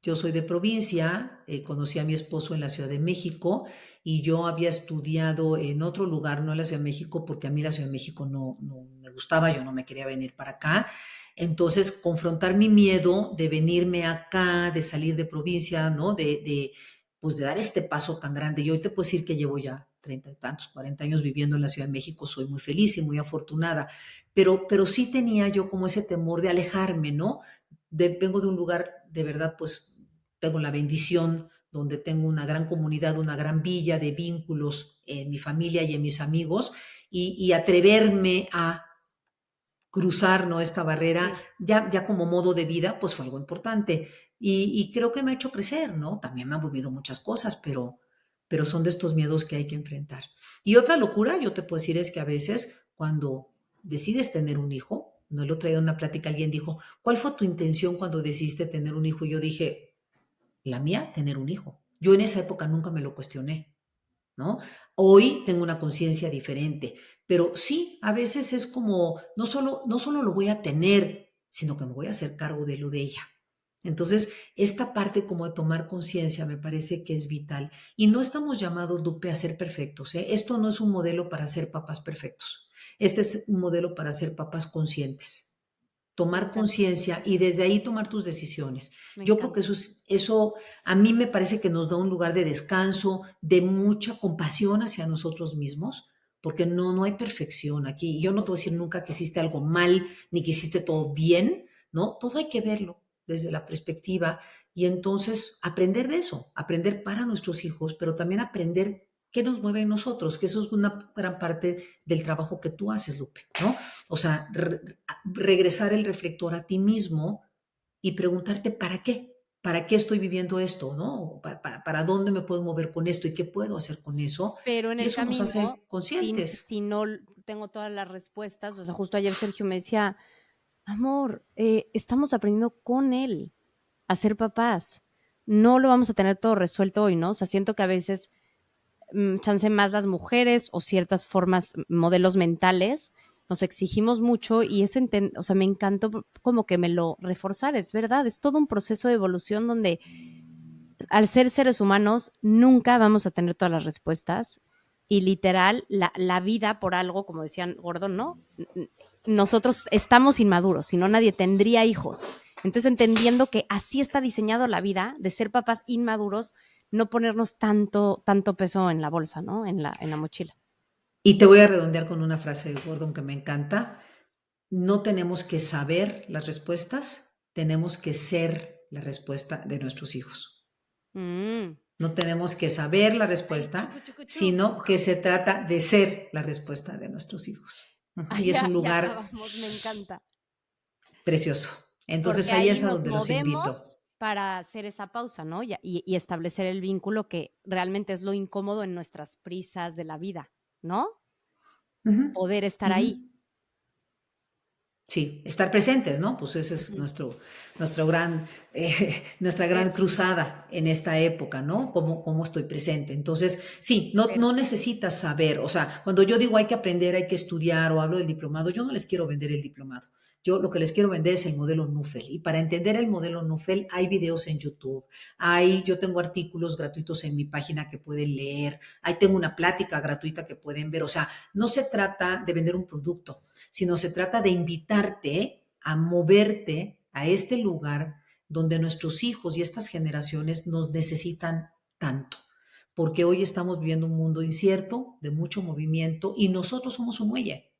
yo soy de provincia, conocí a mi esposo en la Ciudad de México y yo había estudiado en otro lugar, no en la Ciudad de México, porque a mí la Ciudad de México no me gustaba, yo no me quería venir para acá. Entonces, confrontar mi miedo de venirme acá, de salir de provincia, ¿no? Pues de dar este paso tan grande. Y hoy te puedo decir que llevo ya 30 y tantos, 40 años viviendo en la Ciudad de México, soy muy feliz y muy afortunada, pero sí tenía yo como ese temor de alejarme, ¿no? Vengo de un lugar, de verdad, pues tengo la bendición donde tengo una gran comunidad, una gran villa de vínculos en mi familia y en mis amigos, y atreverme a cruzar, ¿no? Esta barrera Sí. ya como modo de vida, pues fue algo importante. Y creo que me ha hecho crecer, ¿no? También me han movido muchas cosas, pero son de estos miedos que hay que enfrentar. Y otra locura, yo te puedo decir, es que a veces cuando decides tener un hijo, no lo traía una plática, alguien dijo, ¿cuál fue tu intención cuando decidiste tener un hijo? Y yo dije, la mía, tener un hijo. Yo en esa época nunca me lo cuestioné, ¿no? Hoy tengo una conciencia diferente, pero sí, a veces es como, no solo lo voy a tener, sino que me voy a hacer cargo de lo de ella. Entonces, esta parte como de tomar conciencia me parece que es vital. Y no estamos llamados, Lupe, a ser perfectos, ¿eh? Esto no es un modelo para ser papás perfectos. Este es un modelo para ser papás conscientes, tomar De acuerdo. conciencia y desde ahí tomar tus decisiones. Me Yo creo que encanta. eso a mí me parece que nos da un lugar de descanso, de mucha compasión hacia nosotros mismos, porque no hay perfección aquí. Yo no te voy a decir nunca que hiciste algo mal, ni que hiciste todo bien, ¿no? Todo hay que verlo desde la perspectiva y entonces aprender de eso, aprender para nuestros hijos, pero también aprender qué nos mueve en nosotros, que eso es una gran parte del trabajo que tú haces, Lupe, ¿no? O sea, regresar el reflector a ti mismo y preguntarte, ¿para qué? ¿Para qué estoy viviendo esto? ¿No? ¿Para dónde me puedo mover con esto y qué puedo hacer con eso? Pero en Y el eso nos camino, hace conscientes. si no tengo todas las respuestas, o sea, justo ayer Sergio me decía, amor, estamos aprendiendo con él a ser papás. No lo vamos a tener todo resuelto hoy, ¿no? O sea, siento que a veces chance más las mujeres o ciertas formas, modelos mentales, nos exigimos mucho y o sea, me encantó como que me lo reforzara, es verdad, es todo un proceso de evolución donde al ser seres humanos nunca vamos a tener todas las respuestas y literal la vida por algo, como decían Gordon, ¿no? Nosotros estamos inmaduros, si no nadie tendría hijos. Entonces entendiendo que así está diseñado la vida, de ser papás inmaduros, no ponernos tanto peso en la bolsa, ¿no? En la mochila. Y te voy a redondear con una frase de Gordon que me encanta. No tenemos que saber las respuestas, tenemos que ser la respuesta de nuestros hijos. Mm. No tenemos que saber la Ay, respuesta, chucu, chucu, chu. sino que se trata de ser la respuesta de nuestros hijos. Ay, Y es ya, un ya lugar acabamos, me encanta. precioso. Entonces Porque ahí ahí es a nos donde los invito. movemos para hacer esa pausa, ¿no? Y establecer el vínculo que realmente es lo incómodo en nuestras prisas de la vida, ¿no? Ujú, Poder estar ujú. ahí. Sí, estar presentes, ¿no? Pues ese es Ujú. nuestra Ser, gran cruzada en esta época, ¿no? ¿Cómo estoy presente? Entonces, sí, no perfecto. necesitas saber, o sea, cuando yo digo hay que aprender, hay que estudiar o hablo del diplomado, yo no les quiero vender el diplomado. Yo lo que les quiero vender es el modelo Nufel. Y para entender el modelo Nufel hay videos en YouTube, yo tengo artículos gratuitos en mi página que pueden leer, ahí tengo una plática gratuita que pueden ver, o sea, no se trata de vender un producto, sino se trata de invitarte a moverte a este lugar donde nuestros hijos y estas generaciones nos necesitan tanto, porque hoy estamos viviendo un mundo incierto, de mucho movimiento, y nosotros somos un muelle.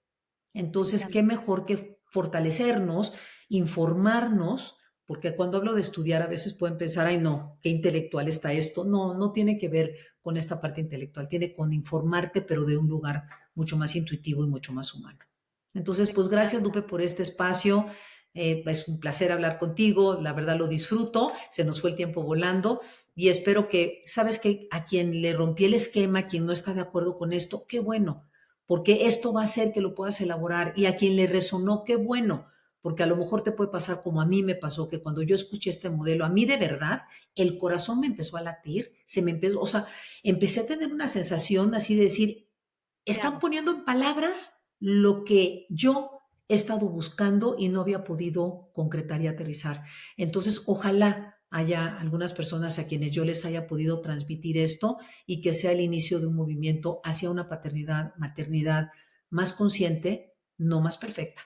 Me Entonces, qué encanta. mejor que fortalecernos, informarnos, porque cuando hablo de estudiar a veces pueden pensar, ay no, qué intelectual está esto. No, no tiene que ver con esta parte intelectual, tiene con informarte, pero de un lugar mucho más intuitivo y mucho más humano. Entonces, Me pues gracias, encanta. Lupe, por este espacio. Es un placer hablar contigo, la verdad lo disfruto, se nos fue el tiempo volando y espero que, sabes que a quien le rompí el esquema, a quien no está de acuerdo con esto, qué bueno, porque esto va a hacer que lo puedas elaborar y a quien le resonó, qué bueno, porque a lo mejor te puede pasar como a mí me pasó, que cuando yo escuché este modelo, a mí de verdad, el corazón me empezó a latir, se me empezó, o sea, empecé a tener una sensación así de decir, Te están amo. poniendo en palabras lo que yo he estado buscando y no había podido concretar y aterrizar. Entonces, ojalá haya algunas personas a quienes yo les haya podido transmitir esto y que sea el inicio de un movimiento hacia una paternidad, maternidad más consciente, no más perfecta,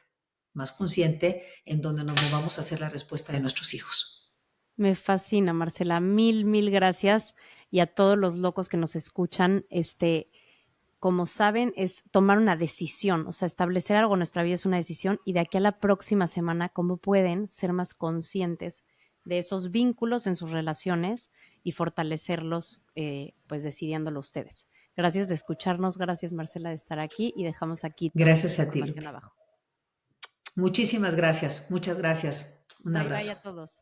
más consciente, en donde nos movamos a hacer la respuesta de nuestros hijos. Me fascina, Marcela. Mil gracias. Y a todos los locos que nos escuchan, como saben, es tomar una decisión, o sea, establecer algo en nuestra vida es una decisión y de aquí a la próxima semana, cómo pueden ser más conscientes de esos vínculos en sus relaciones y fortalecerlos, pues decidiéndolo ustedes. Gracias de escucharnos, gracias Marcela de estar aquí y dejamos aquí toda esta Gracias a ti, información Lupe. abajo. Muchísimas gracias, muchas gracias. Un Bye bye a abrazo. todos.